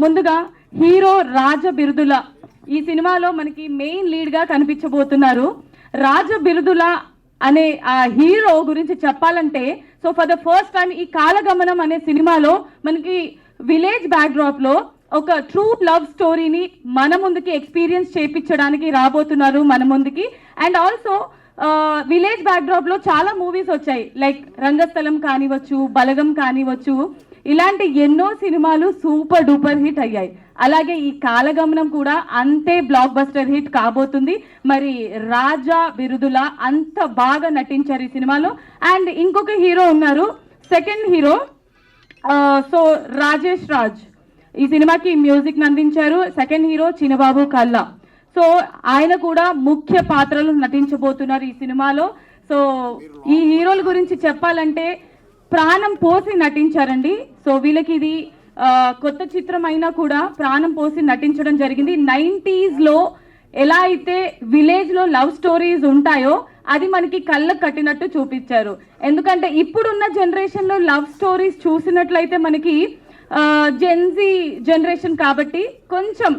ముందుగా హీరో రాజ బిరుదుల ఈ సినిమాలో మనకి మెయిన్ లీడ్ గా కనిపించబోతున్నారు. రాజ బిరుదుల అనే ఆ హీరో గురించి చెప్పాలంటే so for the first time ఈ కాలగమనం అనే సినిమాలో మనకి విలేజ్ బ్యాక్డ్రాప్ లో ఒక ట్రూ లవ్ స్టోరీని మన ముందుకి ఎక్స్పీరియన్స్ చేయించడానికి రాబోతున్నారు మన ముందుకి. అండ్ ఆల్సో విలేజ్ బ్యాక్డ్రాప్ లో చాలా మూవీస్ వచ్చాయి, లైక్ రంగస్థలం కానివచ్చు, బలగం కానివచ్చు, ఇలాంటి ఎన్నో సినిమాలు సూపర్ డూపర్ హిట్ అయ్యాయి. అలాగే ఈ కాలగమనం కూడా అంతే బ్లాక్ బస్టర్ హిట్ కాబోతుంది. మరి రాజా బిరుదుల అంత బాగా నటించారు ఈ సినిమాలో. అండ్ ఇంకొక హీరో ఉన్నారు, second hero so Rajesh Raj ఈ సినిమాకి మ్యూజిక్ అందించారు. సెకండ్ హీరో చిన్నబాబు కల్లా. సో ఆయన కూడా ముఖ్య పాత్రలు నటించబోతున్నారు ఈ సినిమాలో. సో ఈ హీరోల గురించి చెప్పాలంటే ప్రాణం పోసి నటించారండి. సో వీళ్ళకి ఇది కొత్త చిత్రం అయినా కూడా ప్రాణం పోసి నటించడం జరిగింది. 90s లో ఎలా అయితే విలేజ్ లో లవ్ స్టోరీస్ ఉంటాయో అది మనకి కళ్ళకు కట్టినట్టు చూపించారు. ఎందుకంటే ఇప్పుడున్న జనరేషన్ లో లవ్ స్టోరీస్ చూసినట్లయితే మనకి జెన్జీ జనరేషన్ కాబట్టి కొంచెం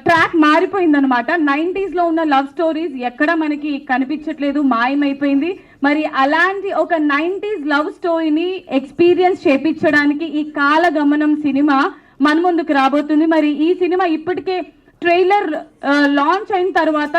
ట్రాక్ మారిపోయిందనమాట. 90s లో ఉన్న లవ్ స్టోరీస్ ఎక్కడ మనకి కనిపించట్లేదు, మాయమైపోయింది. మరి అలాంటి ఒక 90s లవ్ స్టోరీని ఎక్స్పీరియన్స్ చేపించడానికి ఈ కాలగమనం సినిమా మన ముందుకు రాబోతుంది. మరి ఈ సినిమా ఇప్పటికే ట్రైలర్ లాంచ్ అయిన తర్వాత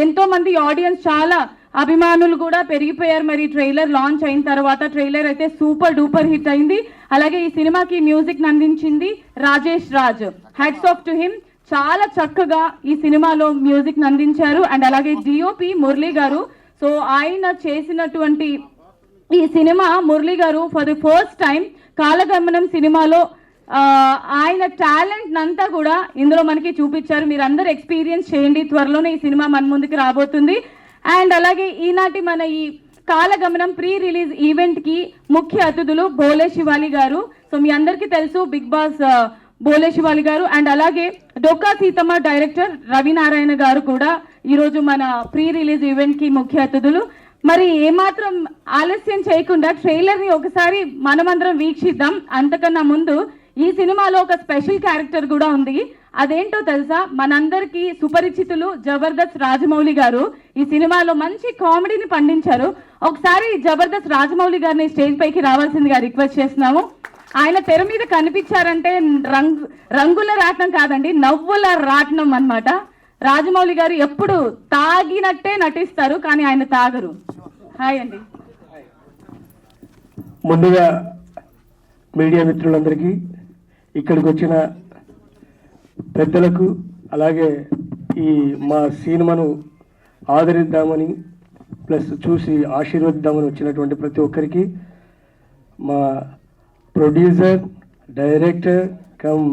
ఎంతో మంది ఆడియన్స్, చాలా అభిమానులు కూడా పెరిగిపోయారు. మరి ట్రైలర్ లాంచ్ అయిన తర్వాత ట్రైలర్ అయితే సూపర్ డూపర్ హిట్ అయింది. అలాగే ఈ సినిమాకి మ్యూజిక్ అందించింది Rajesh Raj. Hats off to him. చాలా చక్కగా ఈ సినిమాలో మ్యూజిక్ అందించారు. అండ్ అలాగే డిఓపి మురళీ గారు. సో ఆయన చేసినటువంటి ఈ సినిమా మురళీ గారు ఫర్ ది ఫస్ట్ టైం కాలగమనం సినిమాలో ఆయన టాలెంట్ అంతా కూడా ఇందులో మనకి చూపించారు. మీరు అందరూ ఎక్స్పీరియన్స్ చేయండి. త్వరలోనే ఈ సినిమా మన ముందుకు రాబోతుంది. అండ్ అలాగే ఈనాటి మన ఈ కాలగమనం ప్రీ రిలీజ్ ఈవెంట్ కి ముఖ్య అతిథులు బోలే శివాలి గారు. సో మీ అందరికీ తెలుసు బిగ్ బాస్ బోలే శివాలి గారు. అండ్ అలాగే డొక్కా సీతమ్మ డైరెక్టర్ రవినారాయణ గారు కూడా ఈరోజు మన ప్రీ రిలీజ్ ఈవెంట్ కి ముఖ్య అతిథులు. మరి ఏమాత్రం ఆలస్యం చేయకుండా ట్రైలర్ ని ఒకసారి మనమందరం వీక్షిద్దాం. అంతకన్నా ముందు ఈ సినిమాలో ఒక స్పెషల్ క్యారెక్టర్ కూడా ఉంది. అదేంటో తెలుసా? మనందరికీ సుపరిచితులు జబర్దస్త్ రాజమౌళి గారు ఈ సినిమాలో మంచి కామెడీని పండించారు. ఒకసారి జబర్దస్త్ రాజమౌళి గారిని స్టేజ్ పైకి రావాల్సిందిగా రిక్వెస్ట్ చేస్తున్నాము. ఆయన తెర మీద కనిపించారంటే రంగుల రాట్నం కాదండి, నవ్వుల రాట్నం అన్నమాట. రాజమౌళి గారు ఎప్పుడు తాగినట్టే నటిస్తారు, కానీ ఆయన తాగరు. హాయ్ అండి. ముందుగా మీడియా మిత్రులందరికీ, ఇక్కడికి వచ్చిన పెద్దలకు, అలాగే ఈ మా సినిమాను ఆదరిద్దామని ప్లస్ చూసి ఆశీర్వదిద్దామని వచ్చినటువంటి ప్రతి ఒక్కరికి, మా ప్రొడ్యూసర్, డైరెక్టర్ కమ్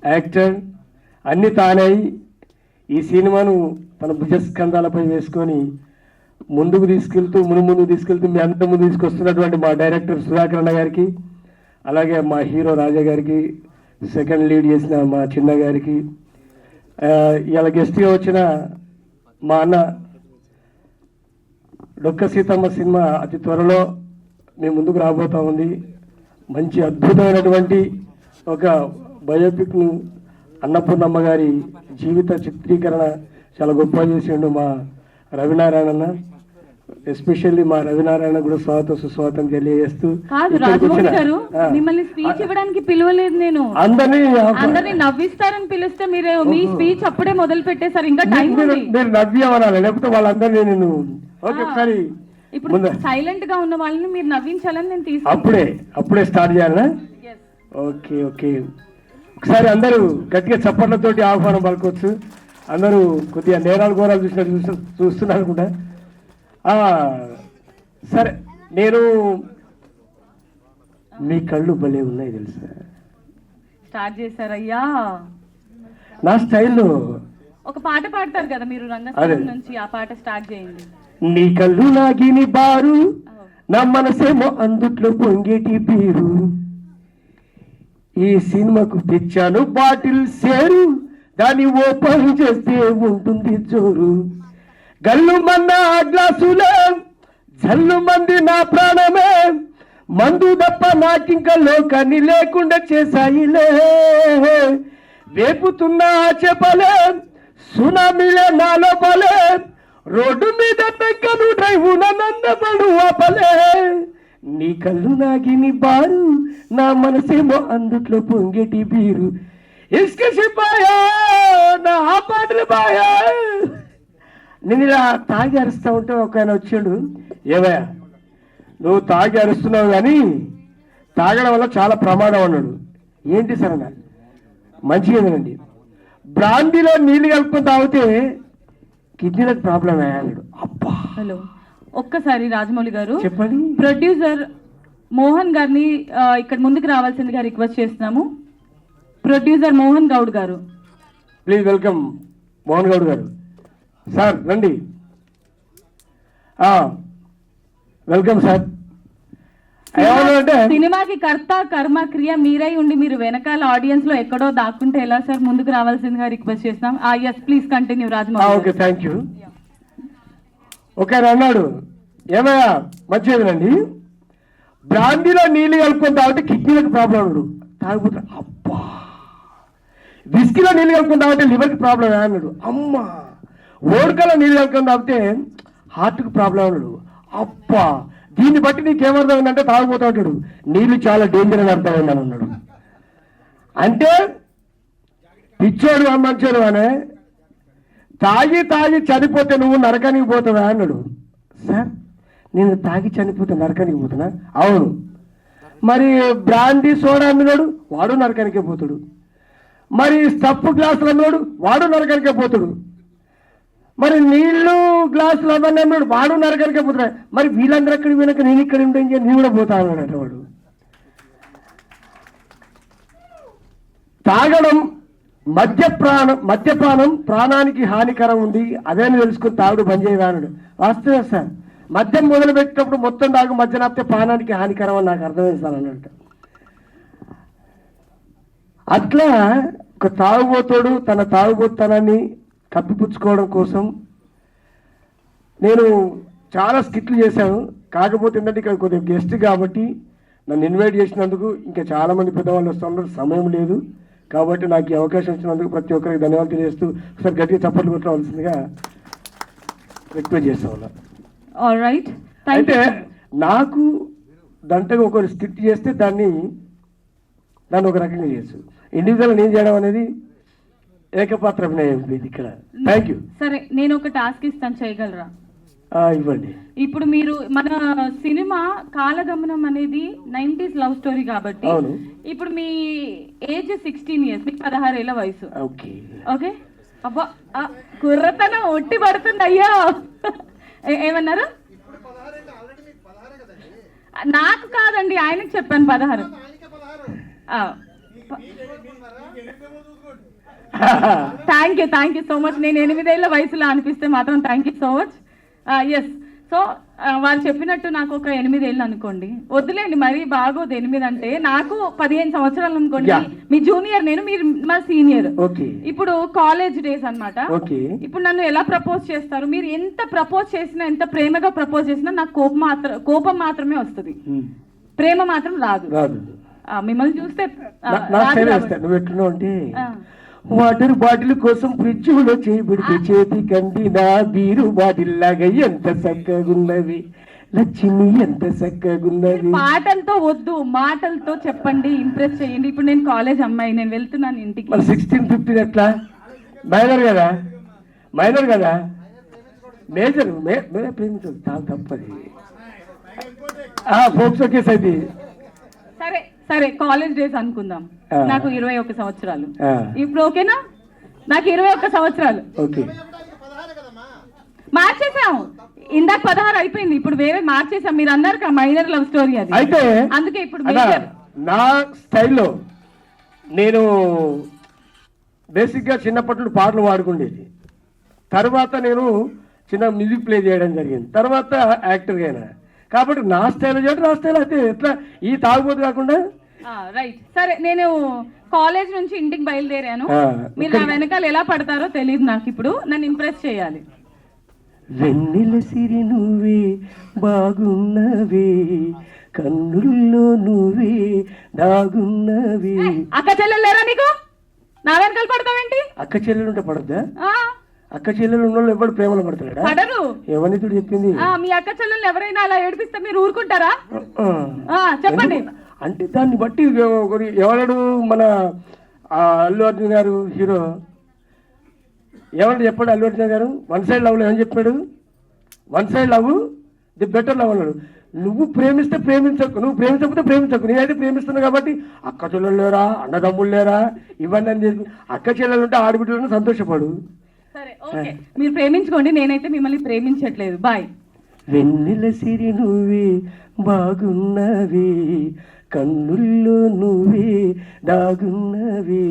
యాక్టర్ అన్నీ తానై ఈ సినిమాను తన భుజస్కంధాలపై వేసుకొని ముందుకు తీసుకెళ్తూ మీ అందరి ముందు తీసుకొస్తున్నటువంటి మా డైరెక్టర్ సుధాకర్ అన్న గారికి, అలాగే మా హీరో రాజా గారికి, సెకండ్ లీడ్ చేసిన మా చిన్న గారికి, ఇలా గెస్ట్గా వచ్చిన మా అన్న డొక్క సీతమ్మ సినిమా అతి త్వరలో మీ ముందుకు రాబోతా ఉంది. మంచి అద్భుతమైనటువంటి ఒక బయోపిక్ను అన్నపూర్ణమ్మ గారి జీవిత చిత్రీకరణ చాలా గొప్పగా చేసిండు మా రవినారాయణ అన్న. ఎస్పెషల్లీ మా రవినారాయణ కూడా సుస్వాగతం తెలియజేస్తూ, మిమ్మల్ని స్పీచ్ ఇవ్వడానికి పిలవలేదు నేను, అందరినీ నవ్విస్తారని పిలిస్తే మీరు మీ స్పీచ్ అప్పుడే మొదలు పెట్టేశారు. ఇంకా టైం మీరు నవ్వమనాలి, లేకపోతే వాళ్ళందరినీ నేను ఒకసారి ఇప్పుడు సైలెంట్ గా ఉన్న వాళ్ళని మీరు నవ్వించాలని నేను అప్పుడే స్టార్ట్ చేయాలనా? Okay okay. ఒకసారి అందరూ గట్టిగా చప్పట్లతోటి ఆహ్వానం పలుకోవచ్చు. అందరూ కొద్దిగా నేరాలు ఘోరాలు చూస్తున్నారు కూడా. సరే, నేను మీ కళ్ళు భలే ఉన్నాయి తెలుసా. స్టార్ట్ చేశారయ్యా. నా స్టైల్లో ఒక పాట పాడతారు కదా మీరు రంగస్థలం నుంచి, ఆ పాట స్టార్ట్ చేయండి. నీ కళ్ళు నాగిని బారు, నా మనసేమో అందుట్లో పొంగేటి బీరు, ఈ సినిమాకు తెచ్చాను బాటిల్ సేరు, దాన్ని ఓపెన్ చేస్తే ఉంటుంది జోరు, గల్లు మన్న గ్లాసులే జల్లు మంది నా ప్రాణమే, మందు తప్ప నాకింక లోకాన్ని లేకుండా చేశాయిలే, వేపుతున్న చెప్పలే సునామీలే నాలో పలే, రోడ్డు మీద పెక్కను డ్రైవు నన్నపడు ఆపలే, నీ కళ్ళు నాగిని బారు నా మనసేమో అందుట్లో పొంగేటి బీరు, ఇసుక సిపాయా నా పాటలు బాయా. నేను ఇలా తాగి అరుస్తూ ఉంటే ఒక ఆయన వచ్చాడు, ఏవయ్యా నువ్వు తాగి అరుస్తున్నావు కానీ తాగడం వల్ల చాలా ప్రమాదం అన్నాడు. ఏంటి సార్ అన్న? మంచిగానండి, బ్రాందీలో నీళ్ళు కలుపుకొని తాగితే కిడ్నీలకు ప్రాబ్లం అన్నాడు. అబ్బా హలో, ఒక్కసారి రాజమౌళి గారు చెప్పండి. ప్రొడ్యూసర్ మోహన్ గారిని ఇక్కడ ముందుకు రావాల్సిందిగా రిక్వెస్ట్ చేస్తున్నాము. ప్రొడ్యూసర్ మోహన్ గౌడ్ గారు, ప్లీజ్ వెల్కమ్ మోహన్ గౌడ్ గారు. సార్ రండి. Welcome sir. ఏమన్నారంటే సినిమాకి కర్త కర్మ క్రియ మీరై ఉండి మీరు వెనకాల ఆడియన్స్ లో ఎక్కడో దాక్కుంటే ఎలా సార్? ముందుకు రావాల్సిందిగా రిక్వెస్ట్ చేస్తున్నాం. Yes please continue Rajamouli. Okay, thank you. Okay అన్నాడు, ఏమయ్యా మంచిదండి, బ్రాందీలో నీళ్ళు కలుపుకొని తాగితే కిడ్నీలకు ప్రాబ్లం అన్నాడు. తాగిపోతా అబ్బా, విస్కీలో నీళ్ళు కలుపుకొని తాగితే లివర్కి ప్రాబ్లం అన్నాడు. అమ్మా, ఓడకలో నీళ్ళు కలుపుకొని తాగితే హార్ట్కి ప్రాబ్లం అన్నాడు. అబ్బా, దీన్ని బట్టి నీకేమర్థమైందంటే తాగిపోతా ఉంటాడు, నీళ్ళు చాలా డేంజర్ అని అర్థమైందని అన్నాడు. అంటే పిచ్చోడు మంచోడు అనే, తాగి తాగి చనిపోతే నువ్వు నరకానికి పోతావా అన్నాడు. సార్ నేను తాగి చనిపోతే నరకానికి పోతున్నా? అవును. మరి బ్రాందీ సోడా అమ్మినాడు వాడు నరకానికే పోతాడు, మరి స్టఫ్ గ్లాసులు అమ్మినాడు వాడు నరకానికే పోతాడు, మరి నీళ్లు గ్లాసులు అవన్నీ అన్నాడు వాడు నరకానికే పోతున్నాడు. మరి వీళ్ళందరూ అక్కడ వినక నేను ఇక్కడ ఉంటే నేను కూడా పోతా అన్నాడు వాడు. తాగడం మద్యపానం ప్రాణానికి హానికరం ఉంది, అదేని తెలుసుకుని తాగుడు బంద్ చేయవాడు. వాస్తవే సార్, మద్యం మొదలు పెట్టినప్పుడు మొత్తం తాగు మద్యం ఆపితే ప్రాణానికి హానికరం అని నాకు అర్థమైంది సార్ అన్నట్టు. అట్లా ఒక తాగుబోతాడు తన తాగుబోతానాన్ని కప్పిపుచ్చుకోవడం కోసం నేను చాలా స్కిట్లు చేశాను. కాకపోతే ఏంటంటే ఇక్కడ కొద్దిగా గెస్ట్ కాబట్టి నన్ను ఇన్వైట్ చేసినందుకు ఇంకా చాలామంది పెద్దవాళ్ళు వస్తున్నారు, సమయం లేదు కాబట్టి నాకు ఈ అవకాశం ఇచ్చినందుకు ప్రతి ఒక్కరికి ధన్యవాదాలు తెలియజేస్తూ ఒకసారి గట్టిగా చప్పట్లు కొట్టవలసిందిగా రిక్వెస్ట్ చేస్తా ఉన్నా. అయితే నాకు దంటగా ఒకరు స్కిట్ చేస్తే దాన్ని ఒక రకంగా చేయొచ్చు, ఇండివిజువల్ నేను చేయడం అనేది ఏకపాత్ర అభినయం ఇది ఇక్కడ. Thank you. సరే, నేను ఒక టాస్క్ ఇస్తాను, చేయగలరా? ఇవ్వండి. ఇప్పుడు మీరు మన సినిమా కాలగమనం అనేది 90s లవ్ స్టోరీ కాబట్టి ఇప్పుడు మీ ఏజ్ 16 years, మీకు 16 ఏళ్ల వయసు. ఓకే. అబ్బా, కుర్రతనం ఒట్టి పడుతుంది అయ్యో. ఏమన్నారు? నాకు కాదండి, ఆయనకు చెప్పాను 16. Thank you so much. నేను 8 ఏళ్ల వయసులో అనిపిస్తే మాత్రం thank you so much. Yes, so వాళ్ళు చెప్పినట్టు నాకు ఒక 8 ఏళ్ళు అనుకోండి, వద్దులేండి మరీ బాగోదు 8 అంటే. నాకు 15 సంవత్సరాలు అనుకోండి, మీ జూనియర్ నేను, మీరు మా సీనియర్. ఇప్పుడు కాలేజ్ డేస్ అన్నమాట. ఇప్పుడు నన్ను ఎలా ప్రపోజ్ చేస్తారు? మీరు ఎంత ప్రపోజ్ చేసినా, ఎంత ప్రేమగా ప్రపోజ్ చేసినా నాకు కోపం మాత్రమే వస్తుంది, ప్రేమ మాత్రం రాదు. మిమ్మల్ని చూస్తే వాటర్ బాటిల్ కోసం ఫ్రిడ్జ్ లో చేయబడితే చేతి కందినా బీరు బాటిల్ లాగా ఎంత చక్కగున్నవి లక్ష్మి, ఎంత చక్కగున్నవి. పాటలతో వద్దు, మాటలతో చెప్పండి, ఇంప్రెస్ చేయండి. ఇప్పుడు నేను కాలేజ్ అమ్మాయి, నేను వెళ్తున్నాను ఇంటికి. 16-15 ఎట్లా? మైనర్ కదా మేజర్ ప్రేమించదు, చాలా తప్పది. ఫోక్సో కేసు అయితే సరే కాలేజ్ డేస్ అనుకుందాం. నాకు 21 సంవత్సరాలు. ఇప్పుడు ఓకేనా? నాకు 21 సంవత్సరాలు. మార్చేసాము, ఇందాక 16 అయిపోయింది, ఇప్పుడు వేరే మార్చేసాం. మీరు అన్నారు కదా మైనర్ లవ్ స్టోరీ అది, అయితే అందుకే ఇప్పుడు నా స్టైల్లో నేను బేసిక్గా చిన్నప్పటి పాటలు పాడుకుండేది. తర్వాత నేను చిన్న మ్యూజిక్ ప్లే చేయడం జరిగింది, తర్వాత యాక్టర్గా అయినా. కాబట్టి నా స్టైల్ చేయడం నా స్టైల్ అయితే ఎట్లా ఈ తాగుబోతు కాకుండా. రైట్, సరే నేను కాలేజ్ నుంచి ఇంటికి బయలుదేరాను, మీరు నా వెనకాల ఎలా పడతారో తెలియదు నాకు. ఇప్పుడు నన్ను ఇంప్రెస్ చేయాలి. వెన్నెల సిరి నువ్వే బాగున్నవే, కన్నుల్లో నువ్వే దాగున్నవి. అక్క చెల్లెలు లేరా నీకు? నా వెనకాల పడతావేంటి? అక్క చెల్లెలు ఉంటే పడద్దా? ఆ, అక్క చెల్లెలు ఉన్న వాళ్ళు ఎవరు ప్రేమలో పడతాడా? పడరు. ఎవరితుడు చెప్పింది? మీ అక్క చెల్లెలు ఎవరైనా అలా ఏడిపిస్తే మీరు ఊరుకుంటారా? చెప్పండి. అంటే దాన్ని బట్టి ఎవడు మన అల్లు అర్జున్ గారు హీరో ఎవరు చెప్పాడు? అల్లు అర్జున్ గారు వన్ సైడ్ లవ్లో ఏమని చెప్పాడు? One side love the better love అన్నాడు. నువ్వు ప్రేమిస్తే ప్రేమించకు, నువ్వు ప్రేమించకపోతే ప్రేమించకు. నేనైతే ప్రేమిస్తున్నావు కాబట్టి అక్క చెల్లెలు లేరా, అన్నదమ్ముళ్ళు లేరా, ఇవన్నీ అని చెప్పి అక్క చెల్లెలు ఉంటే ఆడబిడ్డలను సంతోషపడు. సరే, ఓకే, మీరు ప్రేమించుకోండి. నేనైతే మిమ్మల్ని ప్రేమించట్లేదు. బాయ్. వెన్నెల సిరి నువ్వే బాగున్నవి, కన్నుల్లో నువ్వే దాగున్నవి,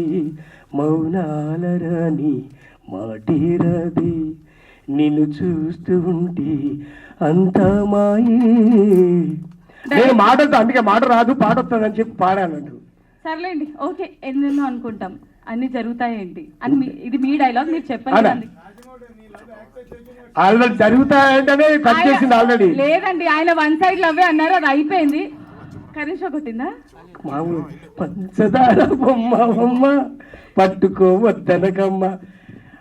మౌనాల రాణి మాటేరది, నిన్ను చూస్తూ ఉంటే అంతా మాయే. నేను మాటతో అందుకే మాట రాదు, పాట వస్తుందని చెప్పి పాడాను. సర్లేండి, ఓకే, ఎన్నెన్నో అనుకుంటాం, అన్ని జరుగుతాయేంటి అని ఇది మీ డైలాగ్, మీరు చెప్పండి. ఆల్రెడీ జరుగుతాయంటేనే కట్ చేసింది ఆల్రెడీ. లేదండి, ఆయన వన్ సైడ్ లవ్వే అన్నారు, అది అయిపోయింది. కరీష కొట్టిందా? మామూలు పంచదార బొమ్మ బొమ్మ పట్టుకో వద్దనకమ్మ.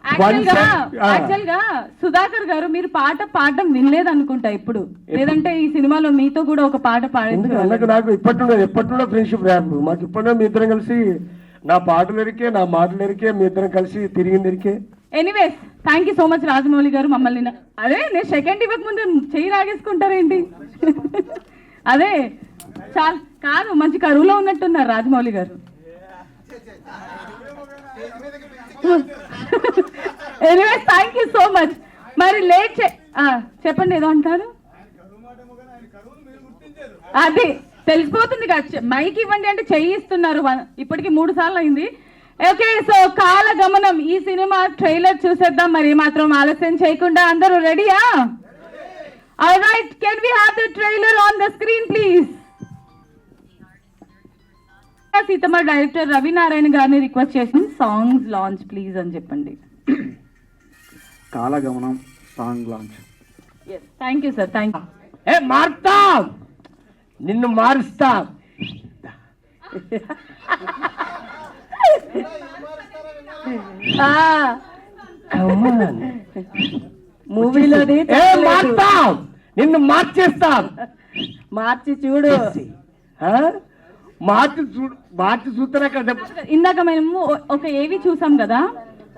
యాక్చువల్ గా సుధాకర్ గారు మీరు పాట పాడడం వినలేదు అనుకుంటా ఇప్పుడు, లేదంటే ఈ సినిమాలో మీతో కూడా ఒక పాట పాడింది. నాకు ఎప్పటిలో ఫ్రెండ్షిప్ ర్యాప్ మాకు ఇప్పటిలో మీ ఇద్దరం కలిసి నా పాటలు ఎరికే, నా మాటలు ఎరికే, మీ ఇద్దరం కలిసి తిరిగింది ఎరికే. Anyways, thank you so much Rajamouli గారు. మమ్మల్ని అదే నేను సెకండ్ ఇవ్వక ముందే చెయ్యి రాగేసుకుంటారేంటి? అదే చాలా కాదు, మంచి కరువులో ఉన్నట్టున్నారు రాజమౌళి గారు. Anyways, thank you so much. మరి లేట్ చెప్పండి, ఏదో అంటారు. అది తెలిసిపోతుంది కదా, మైక్ ఇవ్వండి అంటే చెయ్యి ఇస్తున్నారు. ఇప్పటికి 3 సార్లు అయింది. ఓకే, సో కాలగమనం ఈ సినిమా ట్రైలర్ చూసేద్దాం. మరి మాత్రం ఆలస్యం చేయకుండా అందరూ రెడీయా? Alright, can we have the trailer on the screen please? Seethamma director Ravinarayana గారిని రిక్వెస్ట్ చేసి సాంగ్స్ లాంచ్ ప్లీజ్ అని చెప్పండి. కాలగమనం song launch. Thank you sir, thank you. మారుతా, నిన్ను మారుస్తా. మూవీలోది మారుతా, నిన్ను మార్చేస్తా. మార్చి చూడు, మార్చి చూస్తారా కదా. ఇందాక మేము ఒక ఏవి చూసాం కదా,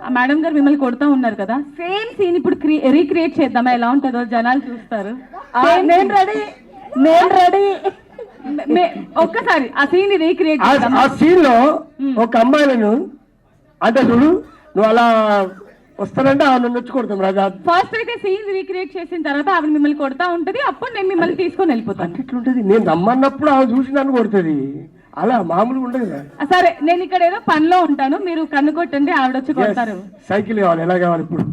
ఆ మేడం గారు మిమ్మల్ని కొడతా ఉన్నారు కదా, సేమ్ సీన్ ఇప్పుడు రీక్రియేట్ చేద్దామా? ఎలా ఉంటుందో జనాలు చూస్తారు. నేను రెడీ. ఒక్కసారి ఆ సీన్ రీక్రియేట్ ఆ సీన్ లో ఒక అమ్మాయిలను అంటే చూడు, నువ్వు అలా వస్తానంటే ఆమె నొచ్చి కొడతాం రాజా. ఫస్ట్ అయితే సీన్ రీక్రియేట్ చేసిన తర్వాత ఆవిడ మిమ్మల్ని కొడతా ఉంటది, అప్పుడు నేను మిమ్మల్ని తీసుకొని వెళ్ళిపోతాను. ఎట్లుంటది? నేను రమ్మన్నప్పుడు ఆమె చూసి నన్ను కొడుతుంది, అలా మామూలుగా ఉండదు. సరే, నేను ఇక్కడ ఏదో పనిలో ఉంటాను, మీరు కన్ను కొట్టండి, ఆవిడ వచ్చి కొడతారు. సైకిల్ కావాలి, ఎలా కావాలి ఇప్పుడు?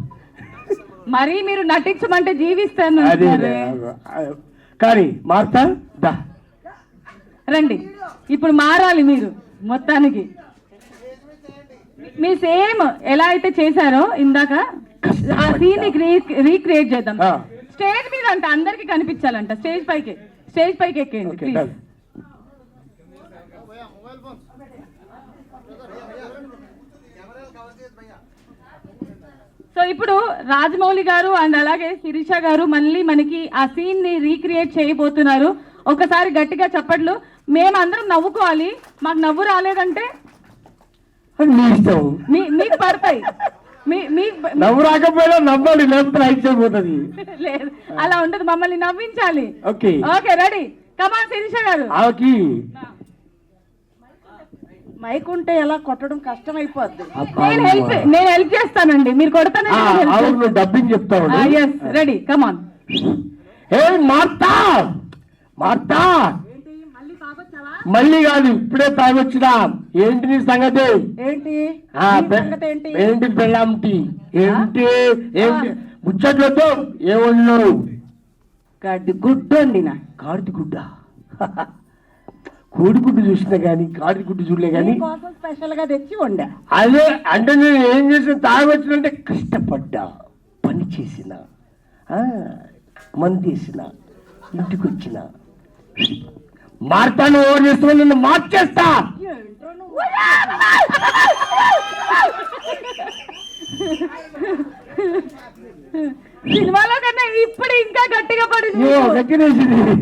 మరి మీరు నటించమంటే జీవిస్తాను. కానీ మారుతా దా, రండి. ఇప్పుడు మారాలి మీరు మొత్తానికి. మీ సేమ్ ఎలా అయితే చేశారో ఇందాక ఆ సీన్ రీక్రియేట్ చేద్దాం. స్టేజ్ మీద అంట అందరికి కనిపించాలంట. స్టేజ్ పైకి ఎక్కేయండి ప్లీజ్. సో ఇప్పుడు రాజమౌళి గారు అండ్ అలాగే శిరీష గారు మళ్ళీ మనకి ఆ సీన్ ని రీక్రియేట్ చేయబోతున్నారు. ఒకసారి గట్టిగా చప్పట్లు. మేమందరం నవ్వుకోవాలి, మాకు నవ్వు రాలేదంటే మీకు పడతాయి. నవ్వు రాకపోయినా నవ్వాలి, లేకపోతే అయిపోతుంది. లేదు, అలా ఉండదు, మమ్మల్ని నవ్వించాలి. ఓకే, రెడీ, కమాన్ శిరీష గారు. మైక్ ఉంటే ఎలా కొట్టడం కష్టం అయిపోద్ది. నేను హెల్ప్ చేస్తానండి, మీరు కొడతాను. డబ్బింగ్ చెప్తాను. రెడీ, కమాన్. మార్తా మళ్ళీ కాదు, ఇప్పుడే తాగొచ్చినా. ఏంటి నీ సంగతి? ఏంటి పెళ్ళాంటి? ఏంటి ముచ్చట్లతో ఏమన్నా? గుడ్డు వండినా. కాడిది గుడ్డ? కోడిగుడ్డు చూసినా కానీ కాడిగుడ్డు చూడలే కానీ స్పెషల్ గా తెచ్చి వండా. అదే అంటే నేను ఏం చేసిన, తాగొచ్చినంటే కష్టపడ్డా, పని చేసిన, మంది వేసిన, ఇంటికి వచ్చిన, మార్తాను ఓవర్ చేస్తున్నా నిన్ను మార్చేస్తా. సినిమాలో కన్నా ఇప్పుడు ఇంకా గట్టిగా పడింది అయ్యో, గట్టినేసింది.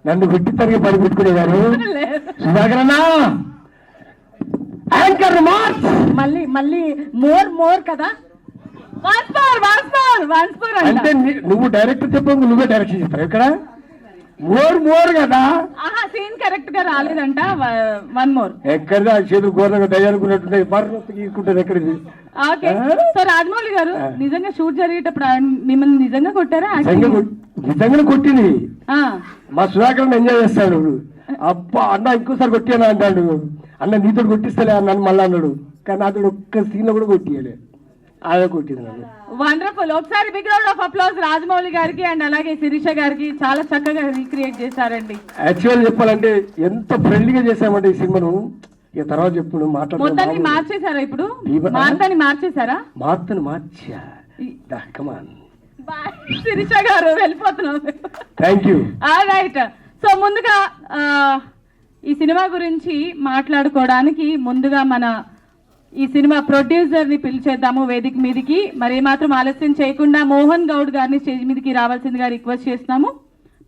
నన్ను గుట్టి తరిగి పడిపెట్టుకునేవారు సుధాకరన్నా. Anchor March. మళ్ళీ మళ్ళీ మోర్ కదా. అంటే నువ్వు డైరెక్టర్ చెప్పు, నువ్వే డైరెక్షన్ చెప్తావు ఇక్కడ. మోర్ కదా. సీన్ కరెక్ట్ గా రాలేదంట. One more. ఎక్కడిదా చేతులు గోర్లకు దయ్యాలనుకున్నట్టుంటాయి, బర్రె గీసుకుంటుంది ఎక్కడిది. ఓకే. సో రాజమౌళి గారు నిజంగా షూట్ జరిగేటప్పుడు మిమ్మల్ని నిజంగా కొట్టారా? నిజంగానే కొట్టింది. మా సుధాకర్ ఎంజాయ్ చేస్తాడు. అబ్బా అన్న ఇంకోసారి కొట్టాను అంటాడు. అన్న నీతో కొట్టిస్తలే అన్నాను మళ్ళీ అన్నాడు. కానీ నాతో ఒక్క సీన్ లో కూడా కొట్టియలే, అదే కొట్టింది నాకు. వండర్ఫుల్. ఒకసారి big round of applause Rajamouli గారికి అండ్ అలాగే శిరీష గారికి. చాలా చక్కగా రీక్రియేట్ చేశారండి. యాక్చువల్ చెప్పాలంటే ఎంత ఫ్రెండ్లీగా చేశామంటే ఈ సినిమాను. ఇక తర్వాత చెప్పు మొత్తాన్ని మార్చేశారా? ఇప్పుడు మార్తాన్ని మార్చేశారా? మార్తను మార్చా. కమాన్ శిరీష గారు వెళ్ళిపోతున్నాం. Thank you. రైట్. సో ముందుగా ఈ సినిమా గురించి మాట్లాడుకోవడానికి ముందుగా మన ఈ సినిమా ప్రొడ్యూసర్ ని పిలిచేద్దాము వేదిక మీదకి. మరి మాత్రం ఆలస్యం చేయకుండా మోహన్ గౌడ్ గారిని స్టేజ్ మీదకి రావాల్సిందిగా రిక్వెస్ట్ చేస్తున్నాము.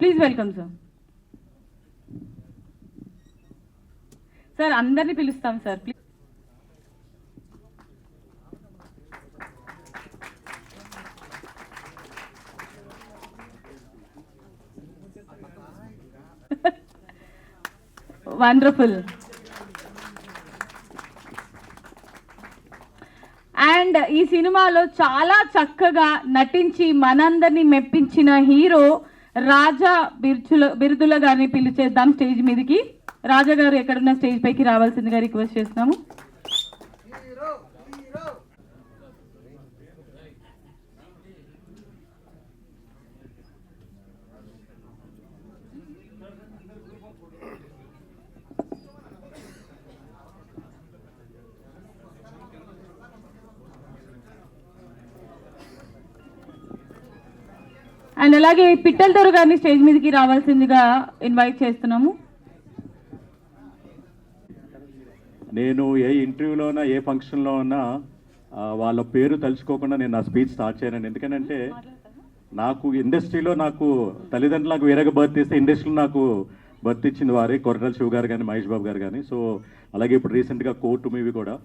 Please welcome sir. సార్ అందరినీ పిలుస్తాం సార్ ప్లీజ్. వండర్ఫుల్. అండ్ ఈ సినిమాలో చాలా చక్కగా నటించి మనందరినీ మెప్పించిన హీరో రాజా బిరుదుల గారిని పిలిచేద్దాం స్టేజ్ మీదకి. రాజా గారు ఎక్కడున్న స్టేజ్ పైకి రావాల్సిందిగా రిక్వెస్ట్ చేస్తున్నాము. అండ్ అలాగే పిట్టల దొర గారిని స్టేజ్ మీదకి రావాల్సిందిగా ఇన్వైట్ చేస్తున్నాము. నేను ఏ ఇంటర్వ్యూలోనా ఏ ఫంక్షన్లో ఉన్నా వాళ్ళ పేరు తలుచుకోకుండా నేను నా స్పీచ్ స్టార్ట్ చేయను. ఎందుకంటే నాకు ఇండస్ట్రీలో నాకు తల్లిదండ్రులు నాకు వేరేగా బర్త్ ఇస్తే ఇండస్ట్రీలో నాకు బర్త్ ఇచ్చింది వారే కొర్రల శివ గారు కానీ మహేష్ బాబు గారు కానీ. సో అలాగే ఇప్పుడు రీసెంట్గా కోర్టు మూవీ కూడా.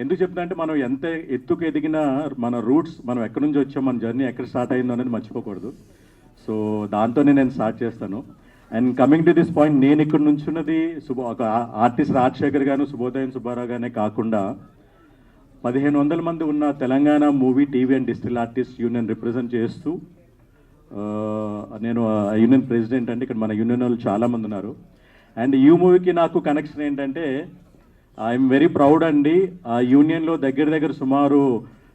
ఎందుకు చెప్తున్నా అంటే మనం ఎంత ఎత్తుకు ఎదిగినా మన రూట్స్ మనం ఎక్కడి నుంచి వచ్చాం, మన జర్నీ ఎక్కడ స్టార్ట్ అయిందో అనేది మర్చిపోకూడదు. సో దాంతోనే నేను స్టార్ట్ చేస్తాను. And coming to this point, నేను ఇక్కడ నుంచున్నది ఒక ఆర్టిస్ట్ రాజశేఖర్ గారు సుబోధయన్ సుబ్బారావు గానే కాకుండా 1500 మంది ఉన్న Telangana movie TV and digital artist union represent చేస్తూ నేను యూనియన్ ప్రెసిడెంట్ అండి. ఇక్కడ మన యూనియన్ వాళ్ళు చాలామంది ఉన్నారు. అండ్ ఈ మూవీకి నాకు కనెక్షన్ ఏంటంటే ఐఎమ్ వెరీ ప్రౌడ్ అండి. ఆ యూనియన్లో దగ్గర సుమారు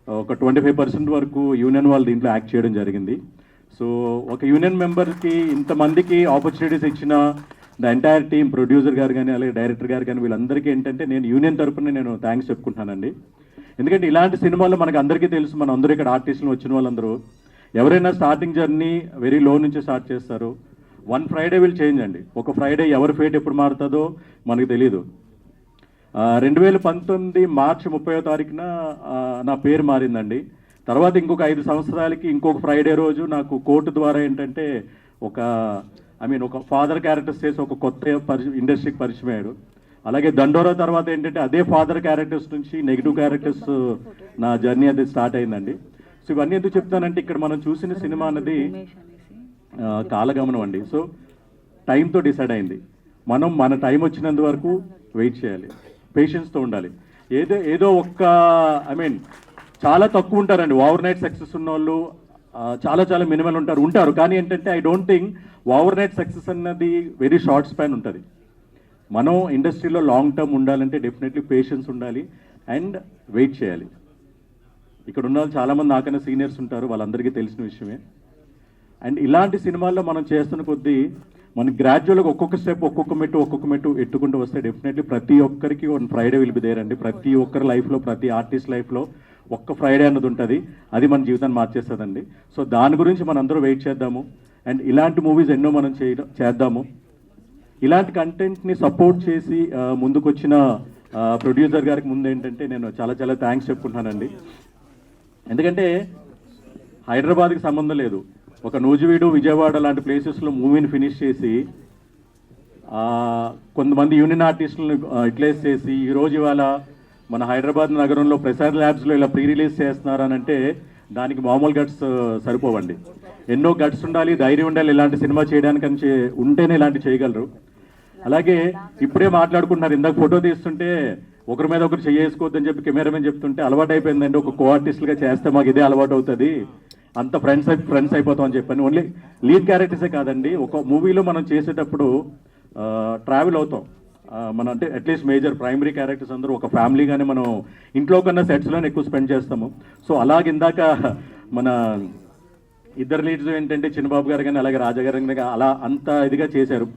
ఒక 25% వరకు యూనియన్ వాళ్ళు దీంట్లో యాక్ట్ చేయడం జరిగింది. సో ఒక యూనియన్ మెంబర్కి ఇంతమందికి ఆపర్చునిటీస్ ఇచ్చిన ద ఎంటైర్ టీమ్, ప్రొడ్యూసర్ గారు కానీ అలాగే డైరెక్టర్ గారు కానీ వీళ్ళందరికీ ఏంటంటే నేను యూనియన్ తరపున నేను థ్యాంక్స్ చెప్పుకుంటానండి. ఎందుకంటే ఇలాంటి సినిమాలు మనకు అందరికీ తెలుసు, మన అందరూ ఇక్కడ ఆర్టిస్టులు వచ్చిన వాళ్ళందరూ ఎవరైనా స్టార్టింగ్ జర్నీ వెరీ లో నుంచి స్టార్ట్ చేస్తారు. వన్ ఫ్రైడే విల్ చేంజ్ అండి. ఒక ఫ్రైడే ఎవరి ఫేట్ ఎప్పుడు మారుతుందో మనకు తెలియదు. 2019 మార్చి 30వ తారీఖున నా పేరు మారిందండి. తర్వాత ఇంకొక 5 సంవత్సరాలకి ఇంకొక ఫ్రైడే రోజు నాకు కోర్టు ద్వారా ఏంటంటే ఒక ఫాదర్ క్యారెక్టర్స్ చేసి ఒక కొత్త ఇండస్ట్రీకి పరిచయం అయ్యాడు. అలాగే దండోరా తర్వాత ఏంటంటే అదే ఫాదర్ క్యారెక్టర్స్ నుంచి నెగిటివ్ క్యారెక్టర్స్ నా జర్నీ అది స్టార్ట్ అయిందండి. సో ఇవన్నీ ఎందుకు చెప్తానంటే ఇక్కడ మనం చూసిన సినిమా అన్నది కాలగమనం అండి. సో టైంతో డిసైడ్ అయింది. మనం మన టైం వచ్చినంత వరకు వెయిట్ చేయాలి, పేషెన్స్తో ఉండాలి. ఏదో ఒక్క చాలా తక్కువ ఉంటారండి ఓవర్ నైట్ సక్సెస్ ఉన్న వాళ్ళు, చాలా మినిమల్ ఉంటారు. కానీ ఏంటంటే I don't think over night success అన్నది వెరీ షార్ట్ స్పాన్ ఉంటుంది. మనం ఇండస్ట్రీలో లాంగ్ టర్మ్ ఉండాలంటే డెఫినెట్లీ పేషెన్స్ ఉండాలి అండ్ వెయిట్ చేయాలి. ఇక్కడ ఉన్న వాళ్ళు చాలామంది నాకన్నా సీనియర్స్ ఉంటారు, వాళ్ళందరికీ తెలిసిన విషయమే. అండ్ ఇలాంటి సినిమాల్లో మనం చేస్తున్న కొద్దీ మనకి గ్రాడ్యువల్గా ఒక్కొక్క స్టెప్ ఒక్కొక్క మెట్టు ఎట్టుకుంటూ వస్తే డెఫినెట్లీ ప్రతి ఒక్కరికి one Friday will be there అండి. ప్రతి ఒక్కరి లైఫ్లో, ప్రతి ఆర్టిస్ట్ లైఫ్లో ఒక్క ఫ్రైడే అన్నది ఉంటుంది. అది మన జీవితాన్ని మార్చేస్తుందండి. సో దాని గురించి మనం అందరూ వెయిట్ చేద్దాము. అండ్ ఇలాంటి మూవీస్ ఎన్నో మనం చేద్దాము. ఇలాంటి కంటెంట్ని సపోర్ట్ చేసి ముందుకొచ్చిన ప్రొడ్యూసర్ గారికి ముందు ఏంటంటే నేను చాలా చాలా థ్యాంక్స్ చెప్పుకుంటున్నానండి. ఎందుకంటే హైదరాబాద్కి సంబంధం లేదు, ఒక నూజివీడు, విజయవాడ లాంటి ప్లేసెస్లో మూవీని ఫినిష్ చేసి కొంతమంది యూనియన్ ఆర్టిస్టులను యూటిలైజ్ చేసి ఈరోజు ఇవాళ మన హైదరాబాద్ నగరంలో ప్రసాద్ ల్యాబ్స్లో ఇలా ప్రీ రిలీజ్ చేస్తున్నారు అని అంటే దానికి మామూలు గట్స్ సరిపోవండి. ఎన్నో గట్స్ ఉండాలి, ధైర్యం ఉండాలి ఇలాంటి సినిమా చేయడానికి ఉంటేనే ఇలాంటి చేయగలరు. అలాగే ఇప్పుడే మాట్లాడుకుంటున్నారు, ఇందాక ఫోటో తీస్తుంటే ఒకరి మీద ఒకరు చేసుకోవద్దని చెప్పి కెమెరామెన్ చెప్తుంటే అలవాటు అయిపోయిందండి. ఒక కో ఆర్టిస్ట్గా చేస్తే మాకు ఇదే అలవాటు అవుతుంది, అంత ఫ్రెండ్స్ అయిపోతాం అని చెప్పని. ఓన్లీ లీడ్ క్యారెక్టర్సే కాదండి, ఒక మూవీలో మనం చేసేటప్పుడు ట్రావెల్ అవుతాం. మన అంటే అట్లీస్ట్ మేజర్ ప్రైమరీ క్యారెక్టర్స్ అందరూ ఒక ఫ్యామిలీగానే మనం ఇంట్లో కన్నా సెట్స్లోనే ఎక్కువ స్పెండ్ చేస్తాము. సో అలాగే ఇందాక మన ఇద్దరు లీడ్స్ ఏంటంటే చిన్నబాబు గారు కానీ అలాగే రాజా గారు కానీ అలా అంత ఇదిగా చేశారు.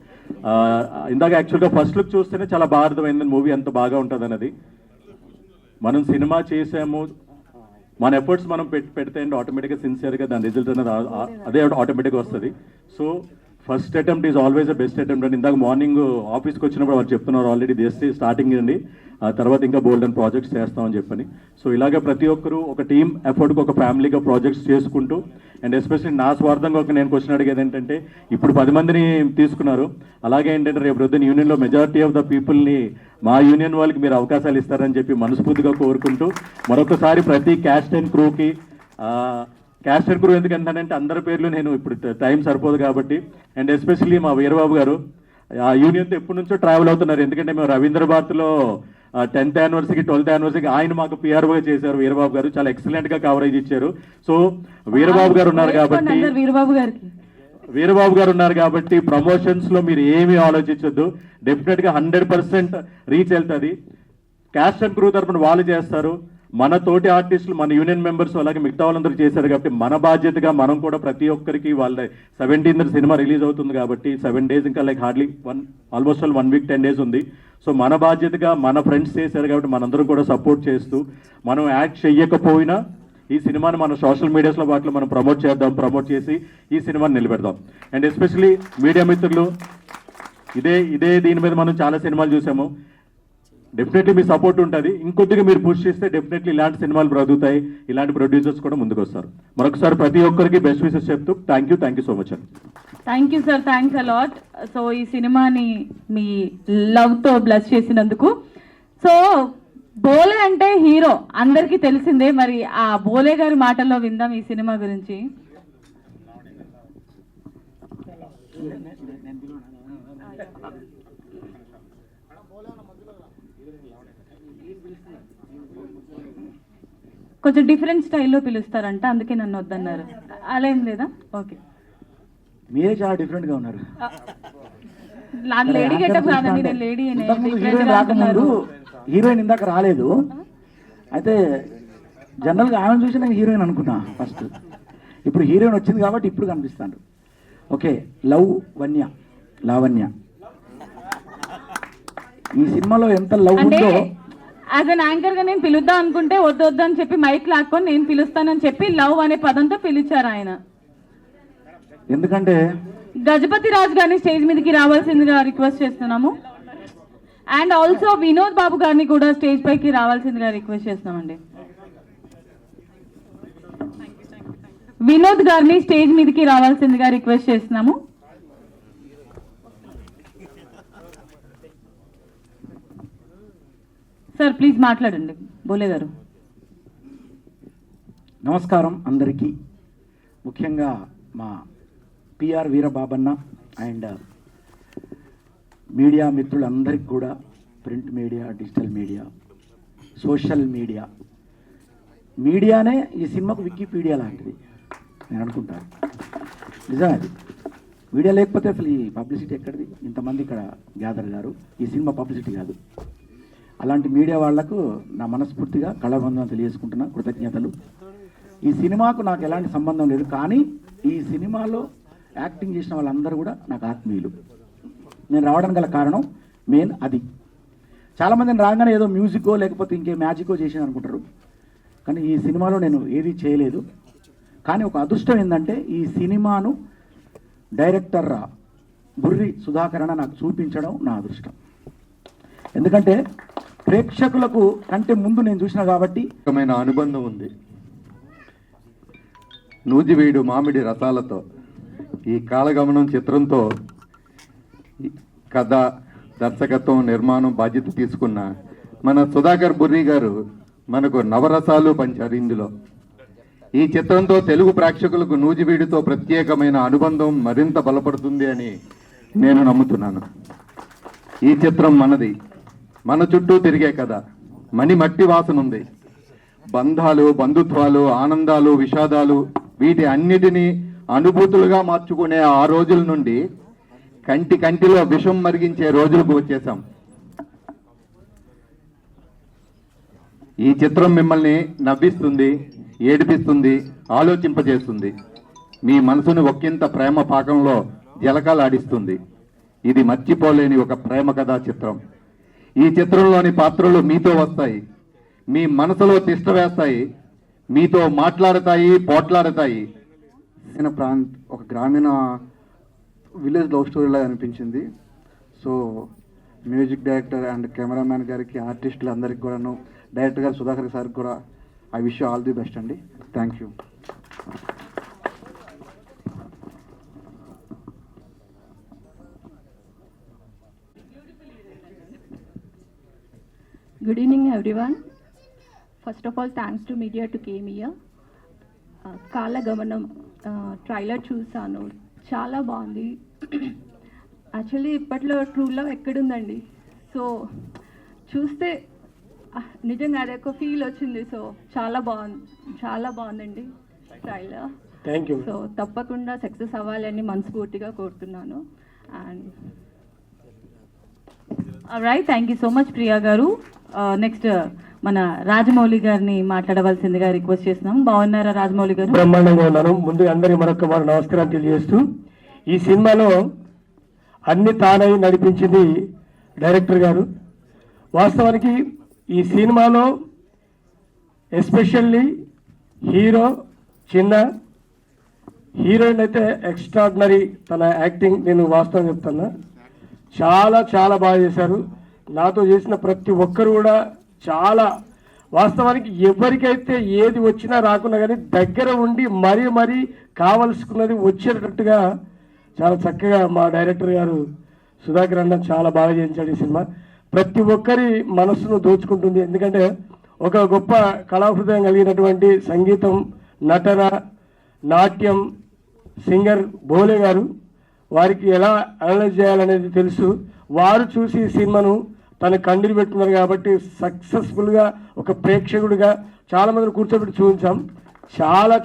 ఇందాక యాక్చువల్గా ఫస్ట్ లుక్ చూస్తేనే చాలా బాగా అర్థమైంది మూవీ ఎంత బాగా ఉంటుంది అన్నది. మనం సినిమా చేసాము, మన ఎఫర్ట్స్ మనం పెడితే అండి ఆటోమేటిక్గా సిన్సియర్గా దాని రిజల్ట్ అనేది అదే ఆటోమేటిక్గా వస్తుంది. So first attempt is always the best attempt అండి. ఇందాక మార్నింగ్ ఆఫీస్కి వచ్చినప్పుడు వాళ్ళు చెప్తున్నారు ఆల్రెడీ దిస్ స్టార్టింగ్ అండి, తర్వాత ఇంకా బోల్డెన్ ప్రాజెక్ట్స్ చేస్తామని చెప్పని. సో ఇలాగ ప్రతి ఒక్కరు ఒక టీమ్ ఎఫర్ట్కి ఒక ఫ్యామిలీగా ప్రాజెక్ట్స్ చేసుకుంటూ అండ్ ఎస్పెషల్లీ నా స్వార్థంగా ఒక నేను క్వశ్చన్ అడిగేది ఏంటంటే ఇప్పుడు 10 మందిని తీసుకున్నారు, అలాగే ఏంటంటే రేపు రొద్దున యూనియన్లో మెజారిటీ ఆఫ్ ద పీపుల్ని మా యూనియన్ వాళ్ళకి మీరు అవకాశాలు ఇస్తారని చెప్పి మనస్ఫూర్తిగా కోరుకుంటూ మరొకసారి ప్రతి క్యాస్ట్ అండ్ క్రూకి క్యాస్ట్ అండ్ క్రూ ఎందుకంటానంటే అందరి పేర్లు నేను ఇప్పుడు టైం సరిపోదు కాబట్టి, అండ్ ఎస్పెషల్లీ మా వీరబాబు గారు ఆ యూనియన్తో ఎప్పటి నుంచో ట్రావెల్ అవుతున్నారు. ఎందుకంటే మేము రవీంద్ర భారత్లో 10th యానివర్సరీకి 12th యానివర్సరీకి ఆయన మాకు పిఆర్ఓగా చేశారు. వీరబాబు గారు చాలా ఎక్సలెంట్గా కవరేజ్ ఇచ్చారు. సో వీరబాబు గారు ఉన్నారు కాబట్టి ప్రమోషన్స్ లో మీరు ఏమీ ఆలోచించొద్దు, డెఫినెట్ గా 100% రీచ్ వెళ్తుంది. క్యాస్ట్ అండ్ క్రూ తరపున వాళ్ళు చేస్తారు, మన తోటి ఆర్టిస్టులు మన యూనియన్ మెంబర్స్ అలాగే మిగతా వాళ్ళందరూ చేశారు కాబట్టి మన బాధ్యతగా మనం కూడా ప్రతి ఒక్కరికి వాళ్ళ 17th సినిమా రిలీజ్ అవుతుంది కాబట్టి 7 days ఇంకా like hardly almost 1 week 10 days ఉంది. సో మన బాధ్యతగా మన ఫ్రెండ్స్ చేశారు కాబట్టి మనందరం కూడా సపోర్ట్ చేస్తూ మనం యాక్ట్ చెయ్యకపోయినా ఈ సినిమాని మన సోషల్ మీడియాస్లో వాటిలో మనం ప్రమోట్ చేసి ఈ సినిమాని నిలబెడదాం. అండ్ ఎస్పెషలీ మీడియా మిత్రులు ఇదే దీని మీద మనం చాలా సినిమాలు చూసాము, డెఫినెట్లీ మీ సపోర్ట్ ఉంటుంది. ఇంకొద్దిగా మీరు పుష్ చేస్తే డెఫినెట్లీ ఇలాంటి సినిమాలు బ్రతుకుతాయి, ఇలాంటి ప్రొడ్యూసర్స్ కూడా ముందుకు వస్తారు. మరొకసారి ప్రతి ఒక్కరికి బెస్ట్ విషెస్ చెప్తూ థ్యాంక్ యూ సో మచ్ అండి. Thank you sir, thanks a lot. So ఈ సినిమాని మీ లవ్తో బ్లెస్ చేసినందుకు. సో బోలే అంటే హీరో అందరికీ తెలిసిందే, మరి ఆ బోలే గారి మాటల్లో విందాం ఈ సినిమా గురించి. కొంచెం డిఫరెంట్ స్టైల్లో పిలుస్తారంట, అందుకే నన్ను వద్దన్నారు. అలా ఏం లేదా? ఓకే, మీరే చాలా డిఫరెంట్ గా ఉన్నారు. నాకు లేడీ గెటప్ రాదండి, నేను లేడీ హీరోయిన్ రాకముందు హీరోయిన్ ఇందాక రాలేదు, అయితే జనరల్గా ఆమెను చూసి నేను హీరోయిన్ అనుకున్నా ఫస్ట్. ఇప్పుడు హీరోయిన్ వచ్చింది కాబట్టి ఇప్పుడు కనిపిస్తాను. ఓకే, లావణ్య ఈ సినిమాలో ఎంత లవ్ ఉందో. యాజ్ అన్ యాంకర్ గా నేను పిలుద్దాం అనుకుంటే వద్దు అని చెప్పి మైక్ లాక్కొని నేను పిలుస్తానని చెప్పి లవ్ అనే పదంతో పిలిచారు ఆయన. ఎందుకంటే గజపతి రాజు గారిని స్టేజ్ మీదకి రావాల్సిందిగా రిక్వెస్ట్ చేస్తున్నాము. అండ్ ఆల్సో వినోద్ బాబు గారిని కూడా స్టేజ్ పైకి రావాల్సిందిగా రిక్వెస్ట్ చేస్తున్నామండి. వినోద్ గారిని స్టేజ్ మీదకి రావాల్సిందిగా రిక్వెస్ట్ చేస్తున్నాము. సార్ ప్లీజ్ మాట్లాడండి బోలే గారు. నమస్కారం అందరికీ, ముఖ్యంగా మా పిఆర్ వీరబాబన్న అండ్ మీడియా మిత్రులందరికీ కూడా, print media, digital media, social మీడియానే ఈ సినిమాకు వికీపీడియా లాంటిది నేను అనుకుంటాను. నిజం అది. మీడియా లేకపోతే అసలు ఈ పబ్లిసిటీ ఎక్కడిది? ఇంతమంది ఇక్కడ గ్యాదర్ గారు, ఈ సినిమా పబ్లిసిటీ కాదు. అలాంటి మీడియా వాళ్లకు నా మనస్ఫూర్తిగా కళాబంధం తెలియజేసుకుంటున్నా, కృతజ్ఞతలు. ఈ సినిమాకు నాకు ఎలాంటి సంబంధం లేదు, కానీ ఈ సినిమాలో యాక్టింగ్ చేసిన వాళ్ళందరూ కూడా నాకు ఆత్మీయులు. నేను రావడానికి గల కారణం మెయిన్ అది. చాలామందిని రాగానే ఏదో మ్యూజికో లేకపోతే ఇంకే మ్యాజికో చేసాను అనుకుంటారు, కానీ ఈ సినిమాలో నేను ఏది చేయలేదు. కానీ ఒక అదృష్టం ఏంటంటే ఈ సినిమాను డైరెక్టర్ బుర్రి సుధాకరణ నాకు చూపించడం నా అదృష్టం. ఎందుకంటే ప్రేక్షకులకు కంటే ముందు నేను చూసిన కాబట్టి రకమైన అనుబంధం ఉంది. నూజివీడు మామిడి రసాలతో ఈ కాలగమనం చిత్రంతో ఈ కథ, దర్శకత్వం, నిర్మాణం బాధ్యత తీసుకున్న మన సుధాకర్ బుర్రి గారు మనకు నవరసాలు పంచారు. ఇందులో ఈ చిత్రంతో తెలుగు ప్రేక్షకులకు నూజివీడుతో ప్రత్యేకమైన అనుబంధం మరింత బలపడుతుంది అని నేను నమ్ముతున్నాను. ఈ చిత్రం మనది, మన చుట్టూ తిరిగే కథ, మట్టి వాసన ఉంది. బంధాలు, బంధుత్వాలు, ఆనందాలు, విషాదాలు వీటి అన్నిటినీ అనుభూతులుగా మార్చుకునే ఆ రోజుల నుండి కంటిలో విషం మరిగించే రోజులకు వచ్చేసాం. ఈ చిత్రం మిమ్మల్ని నవ్విస్తుంది, ఏడిపిస్తుంది, ఆలోచింపజేస్తుంది. మీ మనసును ఒక్కింత ప్రేమ పాకంలో జలకాలాడిస్తుంది. ఇది మర్చిపోలేని ఒక ప్రేమ కథా చిత్రం. ఈ చిత్రంలోని పాత్రలు మీతో వస్తాయి, మీ మనసులో తిష్ట వేస్తాయి, మీతో మాట్లాడతాయి, పోట్లాడతాయి. ఒక గ్రామీణ విలేజ్ లవ్ స్టోరీలా అనిపించింది. So music director and cameraman గారికి, ఆర్టిస్టులు అందరికి కూడాను, డైరెక్టర్ గారు సుధాకర్ సార్కి కూడా I wish all the best అండి. Thank you. Good evening, everyone. First of all, thanks to media to came here. Kala Gamanam trailer చూసాను, చాలా బాగుంది. యాక్చువల్లీ ఇప్పట్లో ట్రూ లవ్ ఎక్కడుందండి. సో చూస్తే నిజంగా అదొక ఫీల్ వచ్చింది. సో చాలా బాగుందండి ట్రైలర్. Thank you. సో తప్పకుండా సక్సెస్ అవ్వాలని మనస్ఫూర్తిగా కోరుతున్నాను. And right, thank you so much Priya గారు. నెక్స్ట్ మన రాజమౌళి గారిని మాట్లాడవలసిందిగా రిక్వెస్ట్ చేస్తున్నాం. బాగున్నారా రాజమౌళి గారు? బ్రహ్మాండంగా ఉన్నాను. ముందు అందరికీ మరొక వారు నమస్కారం తెలియజేస్తూ, ఈ సినిమాలో అన్ని తానై నడిపించింది డైరెక్టర్ గారు. వాస్తవానికి ఈ సినిమాలో ఎస్పెషల్లీ హీరో చిన్న, హీరోయిన్ అయితే ఎక్స్ట్రాడినరీ. తన యాక్టింగ్ నేను వాస్తవం చెప్తున్నా, చాలా బాగా చేశారు. నాతో చేసిన ప్రతి ఒక్కరు కూడా చాలా, వాస్తవానికి ఎవరికైతే ఏది వచ్చినా రాకున్నా కానీ దగ్గర ఉండి మరీ కావలసుకున్నది వచ్చేటట్టుగా చాలా చక్కగా మా డైరెక్టర్ గారు సుధాకర్ అన్న చాలా బాగా చేయించాడు. ఈ సినిమా ప్రతి ఒక్కరి మనస్సును దోచుకుంటుంది. ఎందుకంటే ఒక గొప్ప కళాహృదయం కలిగినటువంటి సంగీతం, నటన, నాట్యం సింగర్ భోలే గారు, వారికి ఎలా అనలైజ్ చేయాలనేది తెలుసు. వారు చూసి ఈ సినిమాను తన కండిలు పెట్టుకున్నారు కాబట్టి సక్సెస్ఫుల్గా ఒక ప్రేక్షకుడిగా చాలామందిని కూర్చోబెట్టి చూపించాం.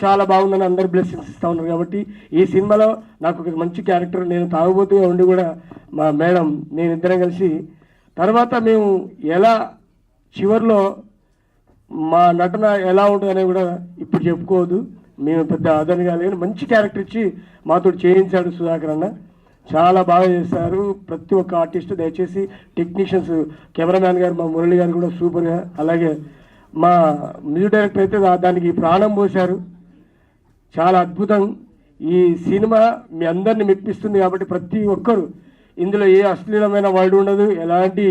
చాలా బాగుందని అందరు బ్లెస్సింగ్స్ ఇస్తూ ఉన్నారు. కాబట్టి ఈ సినిమాలో నాకు ఒక మంచి క్యారెక్టర్, నేను తాగుబోతుగా ఉండి కూడా మా మేడం నేను ఇద్దరం కలిసి తర్వాత మేము ఎలా చివరిలో మా నటన ఎలా ఉంటుందనే కూడా ఇప్పుడు చెప్పుకోవద్దు. మేము పెద్ద ఆదరణ కాలేదు, మంచి క్యారెక్టర్ ఇచ్చి మాతో చేయించాడు సుధాకర్ అన్న. చాలా బాగా చేశారు ప్రతి ఒక్క ఆర్టిస్ట్. దయచేసి టెక్నీషియన్స్, కెమెరామ్యాన్ గారు మా మురళి గారు కూడా సూపర్గా, అలాగే మా మ్యూజిక్ డైరెక్టర్ అయితే దానికి ప్రాణం పోశారు. చాలా అద్భుతం. ఈ సినిమా మీ అందరిని మెప్పిస్తుంది కాబట్టి ప్రతి ఒక్కరు, ఇందులో ఏ అశ్లీలమైన వర్డ్ ఉండదు, ఎలాంటి,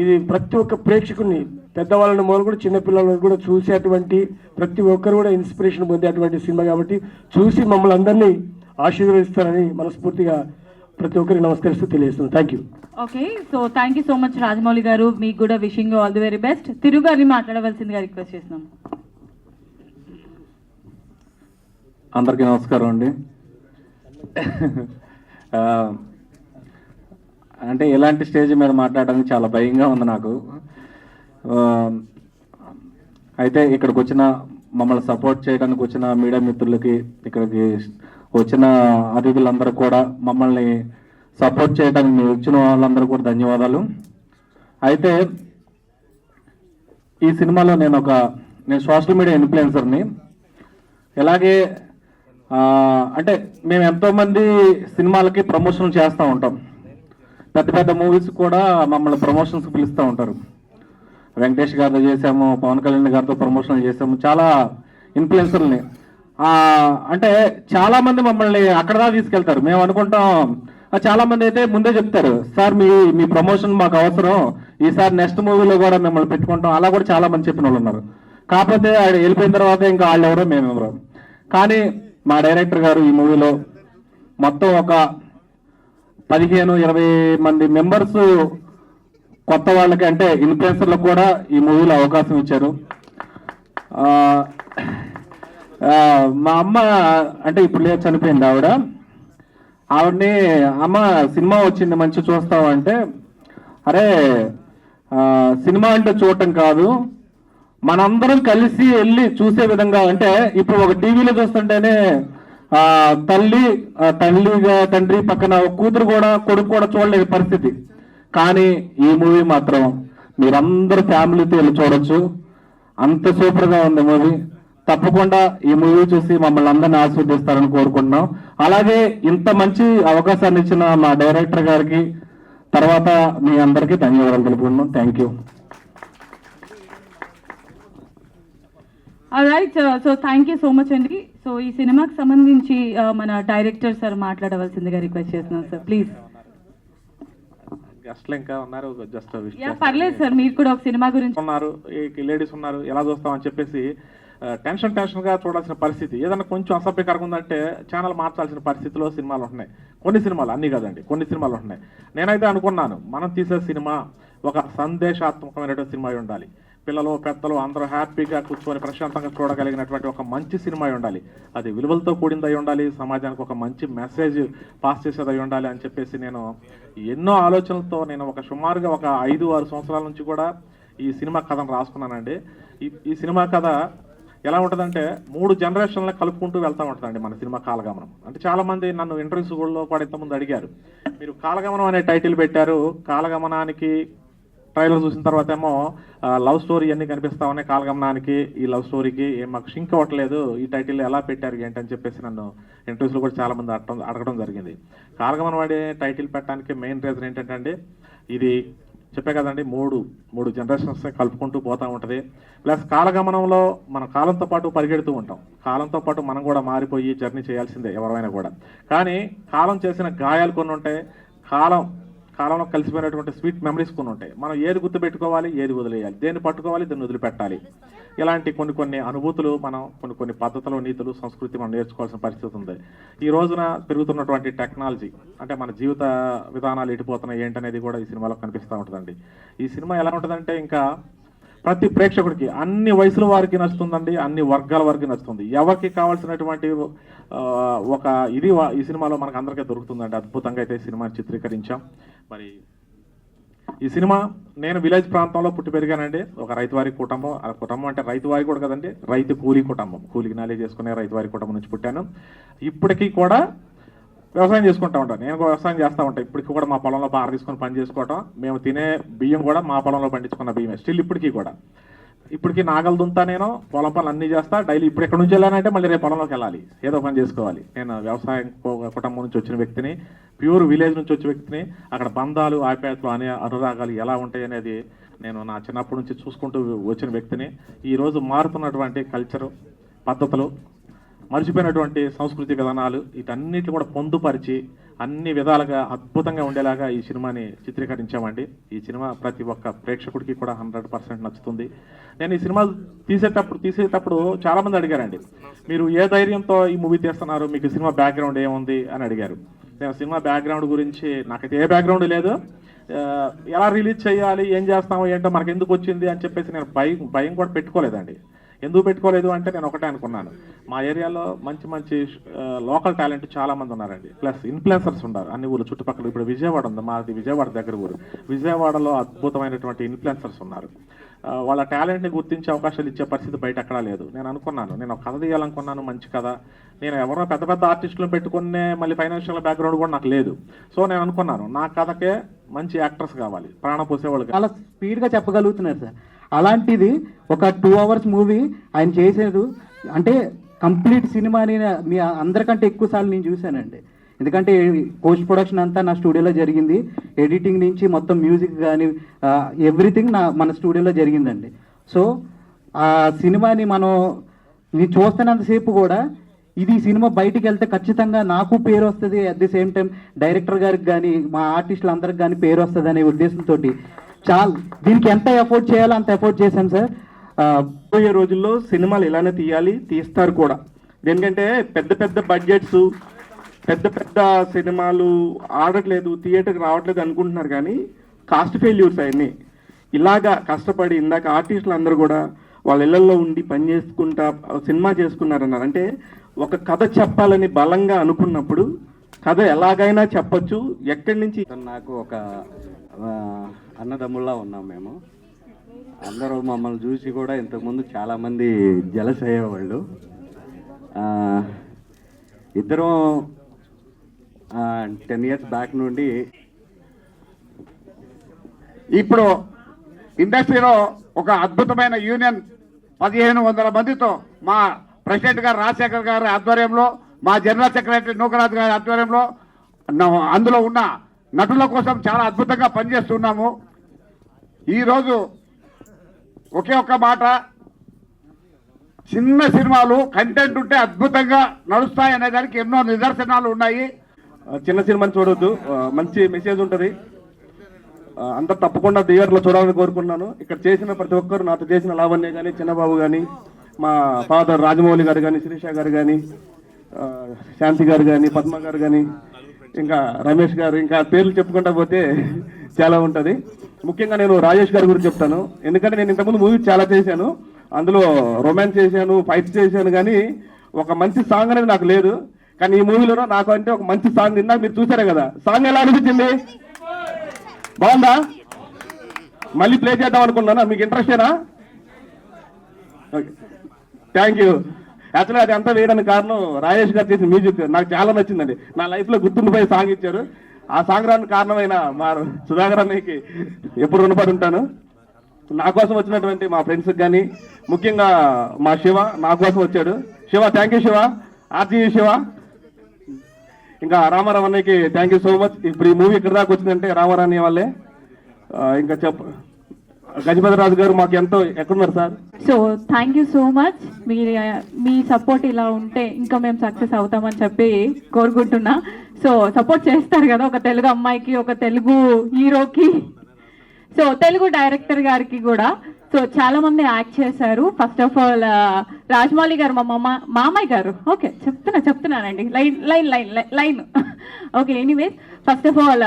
ఇది ప్రతి ఒక్క ప్రేక్షకుడిని, పెద్దవాళ్ళని మొదలు కూడా చిన్నపిల్లలను కూడా చూసేటువంటి ప్రతి ఒక్కరు కూడా ఇన్స్పిరేషన్ పొందేటువంటి సినిమా కాబట్టి చూసి మమ్మల్ని అందరినీ ఆశీర్వదిస్తారని మనస్ఫూర్తిగా ప్రతి ఒక్కరికి నమస్కరిస్తూ తెలియజేస్తున్నాను. Thank you. Okay, so thank you so much Rajamouli గారు. మీకు కూడా wishing all the very best. తిరుగు గారిని మాట్లాడవలసిందిగా రిక్వెస్ట్ చేస్తున్నాం. అందరికీ నమస్కారం అండి. అంటే ఇలాంటి స్టేజ్ మీద మాట్లాడడానికి చాలా భయంగా ఉంది నాకు. అయితే ఇక్కడికి వచ్చిన, మమ్మల్ని సపోర్ట్ చేయడానికి వచ్చిన మీడియా మిత్రులకి, ఇక్కడికి వచ్చిన అతిథులందరూ కూడా, మమ్మల్ని సపోర్ట్ చేయడానికి వచ్చిన వాళ్ళందరూ కూడా ధన్యవాదాలు. అయితే ఈ సినిమాలో నేను సోషల్ మీడియా ఇన్ఫ్లుయెన్సర్ని. ఇలాగే అంటే మేము ఎంతోమంది సినిమాలకి ప్రమోషన్ చేస్తూ ఉంటాం. పెద్ద మూవీస్ కూడా మమ్మల్ని ప్రమోషన్స్ పిలుస్తూ ఉంటారు. వెంకటేష్ గారితో చేసాము, పవన్ కళ్యాణ్ గారితో ప్రమోషన్లు చేసాము, చాలా ఇన్ఫ్లుయెన్సర్ని. అంటే చాలా మంది మమ్మల్ని అక్కడ దాకా తీసుకెళ్తారు. మేము అనుకుంటాం, చాలా మంది అయితే ముందే చెప్తారు, సార్ మీ ప్రమోషన్ మాకు అవసరం, ఈసారి నెక్స్ట్ మూవీలో కూడా మిమ్మల్ని పెట్టుకుంటాం. అలా కూడా చాలా మంది చెప్పిన వాళ్ళు ఉన్నారు. కాకపోతే ఆయన వెళ్ళిపోయిన తర్వాత ఇంకా వాళ్ళు ఎవరో మేమెవరో. కానీ మా డైరెక్టర్ గారు ఈ మూవీలో మొత్తం ఒక 15-20 మంది మెంబర్స్ కొత్త వాళ్ళకి, అంటే ఇన్ఫ్లుయెన్సర్లకు కూడా ఈ మూవీలో అవకాశం ఇచ్చారు. మా అమ్మ అంటే ఇప్పుడు లేదు, చనిపోయింది ఆవిడని, అమ్మ సినిమా వచ్చింది మంచి చూస్తావు అంటే, అరే సినిమా అంటే చూడటం కాదు, మనందరం కలిసి వెళ్ళి చూసే విధంగా, అంటే ఇప్పుడు ఒక టీవీలో చూస్తుంటేనే తండ్రి పక్కన కూతురు కూడా కొడుకు కూడా చూడలేని పరిస్థితి. కానీ ఈ మూవీ మాత్రం మీరందరూ ఫ్యామిలీతో వెళ్ళి చూడొచ్చు, అంత సూపర్గా ఉంది మూవీ. తప్పకుండా ఈ మూవీ చూసి మమ్మల్ని అందరినీ ఆస్వాదిస్తారని కోరుకుంటున్నాం. అలాగే ఇంత మంచి అవకాశాన్ని ఇచ్చిన మా డైరెక్టర్ గారికి, తర్వాత మీ అందరికీ ధన్యవాదాలు తెలుపుకుంటున్నాం. Thank you. Right, so thank you so much అండి. సో ఈ సినిమాకి సంబంధించి మన డైరెక్టర్ సార్ మాట్లాడవలసిందిగా రిక్వెస్ట్ చేస్తున్నాం సార్, ప్లీజ్. గెస్ట్లు ఇంకా ఉన్నారు, జస్ట్ పర్లేదు సార్, మీరు కూడా ఒక సినిమా గురించి ఉన్నారు, లేడీస్ ఉన్నారు, ఎలా చూస్తామని చెప్పేసి టెన్షన్గా చూడాల్సిన పరిస్థితి. ఏదన్నా కొంచెం అసభ్యకరంగా ఉందంటే ఛానల్ మార్చాల్సిన పరిస్థితిలో సినిమాలు ఉంటున్నాయి. కొన్ని సినిమాలు, అన్నీ కదండి, కొన్ని సినిమాలు ఉంటున్నాయి. నేనైతే అనుకున్నాను, మనం తీసే సినిమా ఒక సందేశాత్మకమైనటువంటి సినిమా ఉండాలి. పిల్లలు పెద్దలు అందరూ హ్యాపీగా కూర్చొని ప్రశాంతంగా చూడగలిగినటువంటి ఒక మంచి సినిమా ఉండాలి. అది విలువలతో కూడిందై ఉండాలి, సమాజానికి ఒక మంచి మెసేజ్ పాస్ చేసేదై ఉండాలి అని చెప్పేసి నేను ఎన్నో ఆలోచనలతో నేను సుమారుగా ఒక 5-6 సంవత్సరాల నుంచి కూడా ఈ సినిమా కథను రాసుకున్నానండి. ఈ సినిమా కథ ఎలా ఉంటుందంటే 3 జనరేషన్లను కలుపుకుంటూ వెళ్తూ ఉంటుందండి మన సినిమా కాలగమనం. అంటే చాలామంది నన్ను ఇంటర్వ్యూస్లో కూడా ఇంతకుముందు అడిగారు, మీరు కాలగమనం అనే టైటిల్ పెట్టారు, కాలగమనానికి ట్రైలర్ చూసిన తర్వాత ఏమో లవ్ స్టోరీ అన్నీ కనిపిస్తా ఉన్నాయి, కాలగమనానికి ఈ లవ్ స్టోరీకి ఏం మాకు షింక్ అవ్వట్లేదు, ఈ టైటిల్ ఎలా పెట్టారు ఏంటని చెప్పేసి నన్ను ఇంటర్వ్యూస్లో కూడా చాలామంది అడగడం జరిగింది. కాలగమనం అనే టైటిల్ పెట్టడానికి మెయిన్ రీజన్ ఏంటంటే అండి, ఇది చెప్పే కదండి, మూడు జనరేషన్స్ కలుపుకుంటూ పోతూ ఉంటుంది. ప్లస్ కాలగమనంలో మన కాలంతో పాటు పరిగెడుతూ ఉంటాం, కాలంతో పాటు మనం కూడా మారిపోయి జర్నీ చేయాల్సిందే ఎవరైనా కూడా. కానీ కాలం చేసిన గాయాలు కొన్ని ఉంటాయి, కాలంలో కలిసిపోయినటువంటి స్వీట్ మెమరీస్ కొన్ని ఉంటాయి. మనం ఏది గుర్తుపెట్టుకోవాలి, ఏది వదిలేయాలి, దేన్ని పట్టుకోవాలి, దీన్ని వదిలిపెట్టాలి. ఇలాంటి కొన్ని అనుభూతులు, మనం కొన్ని పద్ధతులు, నీతులు, సంస్కృతి మనం నేర్చుకోవాల్సిన పరిస్థితి ఉంది. ఈ రోజున పెరుగుతున్నటువంటి టెక్నాలజీ, అంటే మన జీవిత విధానాలు ఎటుపోతున్నాయి ఏంటనేది కూడా ఈ సినిమాలో కనిపిస్తూ ఉంటుందండి. ఈ సినిమా ఎలా ఉంటుందంటే, ఇంకా ప్రతి ప్రేక్షకుడికి అన్ని వయసుల వారికి నచ్చుతుందండి, అన్ని వర్గాల వారికి నచ్చుతుంది. ఎవరికి కావాల్సినటువంటి ఒక ఇది ఈ సినిమాలో మనకు అందరికీ దొరుకుతుందండి. అద్భుతంగా అయితే సినిమాని చిత్రీకరించాం. మరి ఈ సినిమా, నేను విలేజ్ ప్రాంతంలో పుట్టి పెరిగానండి. ఒక రైతువారి కుటుంబం, ఆ కుటుంబం అంటే రైతువారి కూడా కదండి, రైతు కూలీ కుటుంబం, కూలికి నాలే చేసుకునే రైతువారి కుటుంబం నుంచి పుట్టాను. ఇప్పటికీ కూడా వ్యవసాయం చేసుకుంటూ ఉంటాను, నేను వ్యవసాయం చేస్తూ ఉంటాను. ఇప్పటికీ కూడా మా పొలంలో బాగా తీసుకొని పని చేసుకోవటం, మేము తినే బియ్యం కూడా మా పొలంలో పండించుకున్న బియ్యమే స్టిల్ ఇప్పటికీ నాగలు దుంతా, నేను పొలం పనులు అన్నీ చేస్తా డైలీ. ఇప్పుడు ఎక్కడి నుంచి వెళ్ళానంటే మళ్ళీ రేపు పొలంలోకి వెళ్ళాలి, ఏదో పని చేసుకోవాలి. నేను వ్యవసాయం కుటుంబం నుంచి వచ్చిన వ్యక్తిని, ప్యూర్ విలేజ్ నుంచి వచ్చిన వ్యక్తిని. అక్కడ బంధాలు, ఆప్యాయతలు అనే అనురాగాలు ఎలా ఉంటాయి అనేది నేను నా చిన్నప్పటి నుంచి చూసుకుంటూ వచ్చిన వ్యక్తిని. ఈరోజు మారుతున్నటువంటి కల్చరు, పద్ధతులు, మర్చిపోయినటువంటి సంస్కృతి విధానాలు, వీటన్నిటిని కూడా పొందుపరిచి అన్ని విధాలుగా అద్భుతంగా ఉండేలాగా ఈ సినిమాని చిత్రీకరించామండి. ఈ సినిమా ప్రతి ఒక్క ప్రేక్షకుడికి కూడా 100% నచ్చుతుంది. నేను ఈ సినిమా తీసేటప్పుడు చాలామంది అడిగారండి, మీరు ఏ ధైర్యంతో ఈ మూవీ తీస్తున్నారు, మీకు సినిమా బ్యాక్గ్రౌండ్ ఏముంది అని అడిగారు. నేను సినిమా బ్యాక్గ్రౌండ్ గురించి, నాకైతే ఏ బ్యాక్గ్రౌండ్ లేదు, ఎలా రిలీజ్ చేయాలి, ఏం చేస్తామో ఏంటో మనకు ఎందుకు వచ్చింది అని చెప్పేసి నేను భయం కూడా పెట్టుకోలేదండి. ఎందుకు పెట్టుకోలేదు అంటే, నేను ఒకటే అనుకున్నాను, మా ఏరియాలో మంచి లోకల్ టాలెంట్ చాలామంది ఉన్నారండి. ప్లస్ ఇన్ఫ్లుయెన్సర్స్ ఉన్నారు అన్ని ఊరు చుట్టుపక్కల. ఇప్పుడు విజయవాడ ఉంది, మాది విజయవాడ దగ్గర ఊరు. విజయవాడలో అద్భుతమైనటువంటి ఇన్ఫ్లుయెన్సర్స్ ఉన్నారు. వాళ్ళ టాలెంట్ని గుర్తించే అవకాశాలు ఇచ్చే పరిస్థితి బయట ఎక్కడా లేదు. నేను అనుకున్నాను, నేను ఒక కథ తీయాలనుకున్నాను, మంచి కథ. నేను ఎవరో పెద్ద ఆర్టిస్టులను పెట్టుకునే మళ్ళీ ఫైనాన్షియల్ బ్యాక్గ్రౌండ్ కూడా నాకు లేదు. సో నేను అనుకున్నాను, నా కథకే మంచి యాక్టర్స్ కావాలి, ప్రాణం పోసేవాళ్ళు. చాలా స్పీడ్గా చెప్పగలుగుతున్నారు సార్. అలాంటిది ఒక 2 hours మూవీ ఆయన చేసేది అంటే కంప్లీట్ సినిమాని మీ అందరికంటే ఎక్కువ సార్లు నేను చూశానండి. ఎందుకంటే పోస్ట్ ప్రొడక్షన్ అంతా నా స్టూడియోలో జరిగింది, ఎడిటింగ్ నుంచి మొత్తం మ్యూజిక్ కానీ ఎవ్రీథింగ్ మన స్టూడియోలో జరిగిందండి. సో ఆ సినిమాని మనం చూస్తున్నంతసేపు కూడా ఇది సినిమా బయటికి వెళ్తే ఖచ్చితంగా నాకు పేరు వస్తుంది, at the same time director గారికి కానీ మా ఆర్టిస్టులు అందరికి కానీ పేరు వస్తుంది అనే ఉద్దేశంతో చాలా దీనికి ఎంత ఎఫోర్ట్ చేయాలో అంత ఎఫోర్ట్ చేశాం సార్. పోయే రోజుల్లో సినిమాలు ఇలానే తీయాలి, తీస్తారు కూడా. ఎందుకంటే పెద్ద పెద్ద బడ్జెట్స్, పెద్ద పెద్ద సినిమాలు ఆడట్లేదు, థియేటర్కి రావట్లేదు అనుకుంటున్నారు, కానీ కాస్ట్ ఫెయిల్యూర్స్ అవన్నీ. ఇలాగా కష్టపడి ఇందాక ఆర్టిస్టులు అందరూ కూడా వాళ్ళ ఇళ్లలో ఉండి పని చేసుకుంటా సినిమా చేసుకున్నారన్నారు. అంటే ఒక కథ చెప్పాలని బలంగా అనుకున్నప్పుడు కథ ఎలాగైనా చెప్పొచ్చు. ఎక్కడి నుంచి నాకు ఒక అన్నదమ్ముల్లా ఉన్నాం మేము. అందరూ మమ్మల్ని చూసి కూడా ఇంతకుముందు చాలామంది జలస్ అయ్యేవాళ్ళు. ఇద్దరం 10 years బ్యాక్ నుండి ఇప్పుడు ఇండస్ట్రీలో ఒక అద్భుతమైన యూనియన్ 1500 మందితో మా ప్రెసిడెంట్ గారు రాజశేఖర్ గారి ఆధ్వర్యంలో, మా జనరల్ సెక్రటరీ నూకరాజు గారి ఆధ్వర్యంలో అందులో ఉన్న నటుల కోసం చాలా అద్భుతంగా పనిచేస్తున్నాము. ఈరోజు ఒకే ఒక్క మాట, చిన్న సినిమాలు కంటెంట్ ఉంటే అద్భుతంగా నడుస్తాయి అనే దానికి ఎన్నో నిదర్శనాలు ఉన్నాయి. చిన్న సినిమాని చూడొద్దు, మంచి మెసేజ్ ఉంటుంది. అందరు తప్పకుండా థియేటర్లో చూడాలని కోరుకున్నాను. ఇక్కడ చేసిన ప్రతి ఒక్కరు, నాతో చేసిన లావణ్య కానీ, చిన్నబాబు కానీ, మా ఫాదర్ రాజమౌళి గారు కానీ, శిరీష గారు కానీ, శాంతి గారు కానీ, పద్మ గారు కానీ, ఇంకా రమేష్ గారు, ఇంకా పేర్లు చెప్పుకుంటా పోతే చాలా ఉంటుంది. ముఖ్యంగా నేను రాజేష్ గారి గురించి చెప్తాను. ఎందుకంటే నేను ఇంతకుముందు మూవీ చాలా చేశాను, అందులో రొమాన్స్ చేశాను, ఫైట్స్ చేశాను, కానీ ఒక మంచి సాంగ్ అనేది నాకు లేదు. కానీ ఈ మూవీలో నాకు అంటే ఒక మంచి సాంగ్ ఇందాక మీరు చూసారే కదా, సాంగ్ ఎలా అనిపించింది? బాగుందా? మళ్ళీ ప్లే చేద్దాం అనుకున్నానా? మీకు ఇంట్రెస్టేనా? Okay, thank you. యాక్చువల్గా అది అంతా వేయడానికి కారణం రాజేష్ గారు చేసిన మ్యూజిక్ నాకు చాలా నచ్చిందండి. నా లైఫ్లో గుర్తుండిపోయి సాంగ్ ఇచ్చారు. ఆ సాంగ్ రానికి కారణమైన మా సుధాకర్ అన్నయ్యకి ఎప్పుడు రుణపడి ఉంటాను. నా కోసం వచ్చినటువంటి మా ఫ్రెండ్స్కి కానీ, ముఖ్యంగా మా శివ నా కోసం వచ్చాడు. Shiva, thank you Shiva, RG Shiva. ఇంకా రామారావు అన్నయ్యకి థ్యాంక్ యూ సో మచ్. ఇప్పుడు ఈ మూవీ ఇక్కడ దాకా వచ్చిందంటే రామారావు అన్నయ్య వాళ్ళే. ఇంకా గజపతి రాజు గారు మాకు ఎంతో ఎక్కడున్నారు sir? So thank you so much. Me support ఇలా ఉంటే ఇంకా మేము సక్సెస్ అవుతామని చెప్పి కోరుకుంటున్నా. సో సపోర్ట్ చేస్తారు కదా ఒక తెలుగు అమ్మాయికి, ఒక తెలుగు హీరోకి, సో తెలుగు డైరెక్టర్ గారికి కూడా. సో చాలా మంది యాక్ట్ చేశారు. ఫస్ట్ ఆఫ్ ఆల్ రాజమౌళి గారు, మా మామయ్య గారు. ఓకే, చెప్తున్నానండి line okay. Anyways, first of all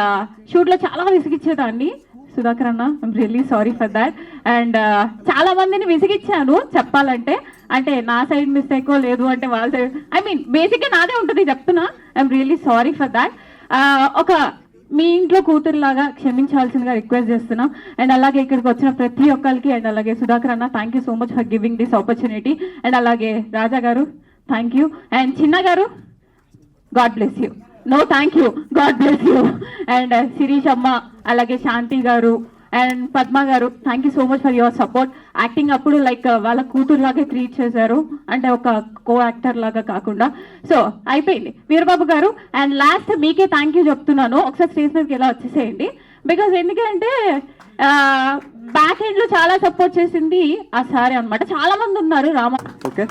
షూట్లో చాలా విసిగిచ్చేదాన్ని సుధాకర్ అన్న, I'm really sorry for that. And చాలా మందిని విసిగిచ్చాను చెప్పాలంటే. అంటే నా సైడ్ మిస్టేకో లేదు అంటే వాళ్ళ సైడ్, ఐ మీన్ బేసిక్గా నాదే ఉంటుంది చెప్తున్నా. I'm really sorry for that. ఒక మీ ఇంట్లో కూతురులాగా క్షమించాల్సిందిగా రిక్వెస్ట్ చేస్తున్నాం. అండ్ అలాగే ఇక్కడికి వచ్చిన ప్రతి ఒక్కరికి, అండ్ అలాగే సుధాకర్ అన్న, thank you so much for giving this opportunity. And అలాగే రాజా గారు, థ్యాంక్ యూ. అండ్ చిన్న గారు, God bless you. No thank you, God bless you. And Sirish అమ్మ, అలాగే శాంతి గారు అండ్ పద్మ గారు, thank you so much for your support. Acting అప్పుడు like వాళ్ళ కూతురు లాగా ట్రీట్ చేశారు, అంటే ఒక కో యాక్టర్ లాగా కాకుండా. సో అయిపోయింది. వీరబాబు గారు, అండ్ లాస్ట్ మీకే థ్యాంక్ యూ చెప్తున్నాను. ఒకసారి స్టేజ్ మీదకి ఎలా వచ్చేసేయండి. బికాజ్ ఎందుకంటే బ్యాక్ ఎండ్ లో చాలా సపోర్ట్ చేసింది ఆ సారీ అనమాట. చాలా మంది ఉన్నారు రామ. ఓకే,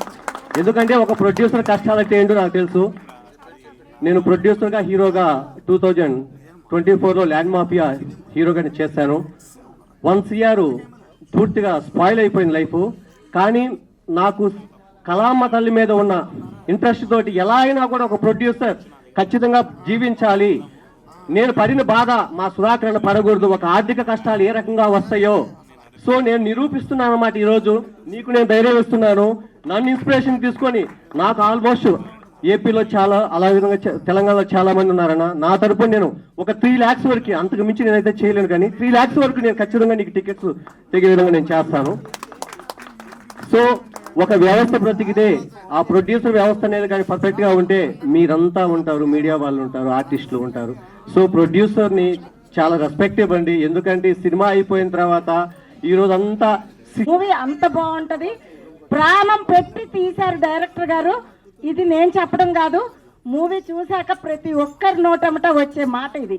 ఎందుకంటే ఒక ప్రొడ్యూసర్ కష్టాలంటే ఏంటో నాకు తెలుసు. నేను ప్రొడ్యూసర్గా, హీరోగా 2024లో ల్యాండ్ మాఫియా హీరోగా చేశాను. 1 year పూర్తిగా స్పాయిల్ అయిపోయింది లైఫ్. కానీ నాకు కళామ్మ తల్లి మీద ఉన్న ఇంట్రెస్ట్ తోటి ఎలా అయినా కూడా ఒక ప్రొడ్యూసర్ ఖచ్చితంగా జీవించాలి, నేను పడిన బాధ మా సుధాకరణ పడకూడదు, ఒక ఆర్థిక కష్టాలు ఏ రకంగా వస్తాయో. సో నేను నిరూపిస్తున్నాను అన్నమాట. ఈరోజు నీకు నేను ధైర్యం ఇస్తున్నాను. నన్ను ఇన్స్పిరేషన్ తీసుకొని, నాకు ఆల్మోస్ట్ ఏపీలో చాలా, అలా విధంగా తెలంగాణలో చాలా మంది ఉన్నారన్న. నా తరపున నేను ఒక 3 lakhs వరకు, అంతకు మించి నేనైతే చేయలేను, కానీ 3 lakhs వరకు నేను ఖచ్చితంగా నీకు టికెట్స్ తెగే విధంగా నేను చేస్తాను. సో ఒక వ్యవస్థ బ్రతికితే, ఆ ప్రొడ్యూసర్ వ్యవస్థ అనేది కానీ పర్ఫెక్ట్గా ఉంటే మీరంతా ఉంటారు, మీడియా వాళ్ళు ఉంటారు, ఆర్టిస్టులు ఉంటారు. సో ప్రొడ్యూసర్ని చాలా రెస్పెక్ట్ ఇవ్వండి. ఎందుకంటే సినిమా అయిపోయిన తర్వాత ఈరోజు అంతా మూవీ అంత బాగుంటది. ప్రాణం పెట్టి తీశారు డైరెక్టర్ గారు. ఇది నేను చెప్పడం కాదు, మూవీ చూశాక ప్రతి ఒక్కరి నోటమట వచ్చే మాట ఇది.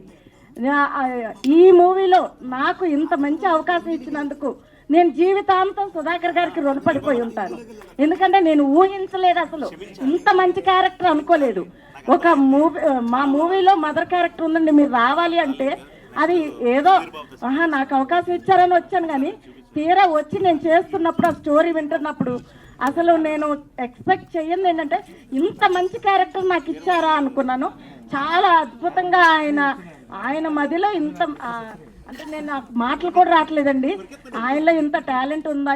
ఈ మూవీలో నాకు ఇంత మంచి అవకాశం ఇచ్చినందుకు నేను జీవితాంతం సుధాకర్ గారికి రుణపడిపోయి ఉంటాను. ఎందుకంటే నేను ఊహించలేదు, అసలు ఇంత మంచి క్యారెక్టర్ అనుకోలేదు. ఒక మూవీ, మా మూవీలో మదర్ క్యారెక్టర్ ఉందండి, మీరు రావాలి అంటే అది ఏదో నాకు అవకాశం ఇచ్చారని వచ్చాను, కానీ తీరా వచ్చి నేను చేస్తున్నప్పుడు ఆ స్టోరీ వింటున్నప్పుడు అసలు నేను ఎక్స్పెక్ట్ చెయ్యండి ఏంటంటే ఇంత మంచి క్యారెక్టర్ నాకు ఇచ్చారా అనుకున్నాను. చాలా అద్భుతంగా ఆయన మదిలో ఇంత అంటే నేను నాకు మాటలు కూడా రావట్లేదండి, ఆయనలో ఇంత టాలెంట్ ఉందా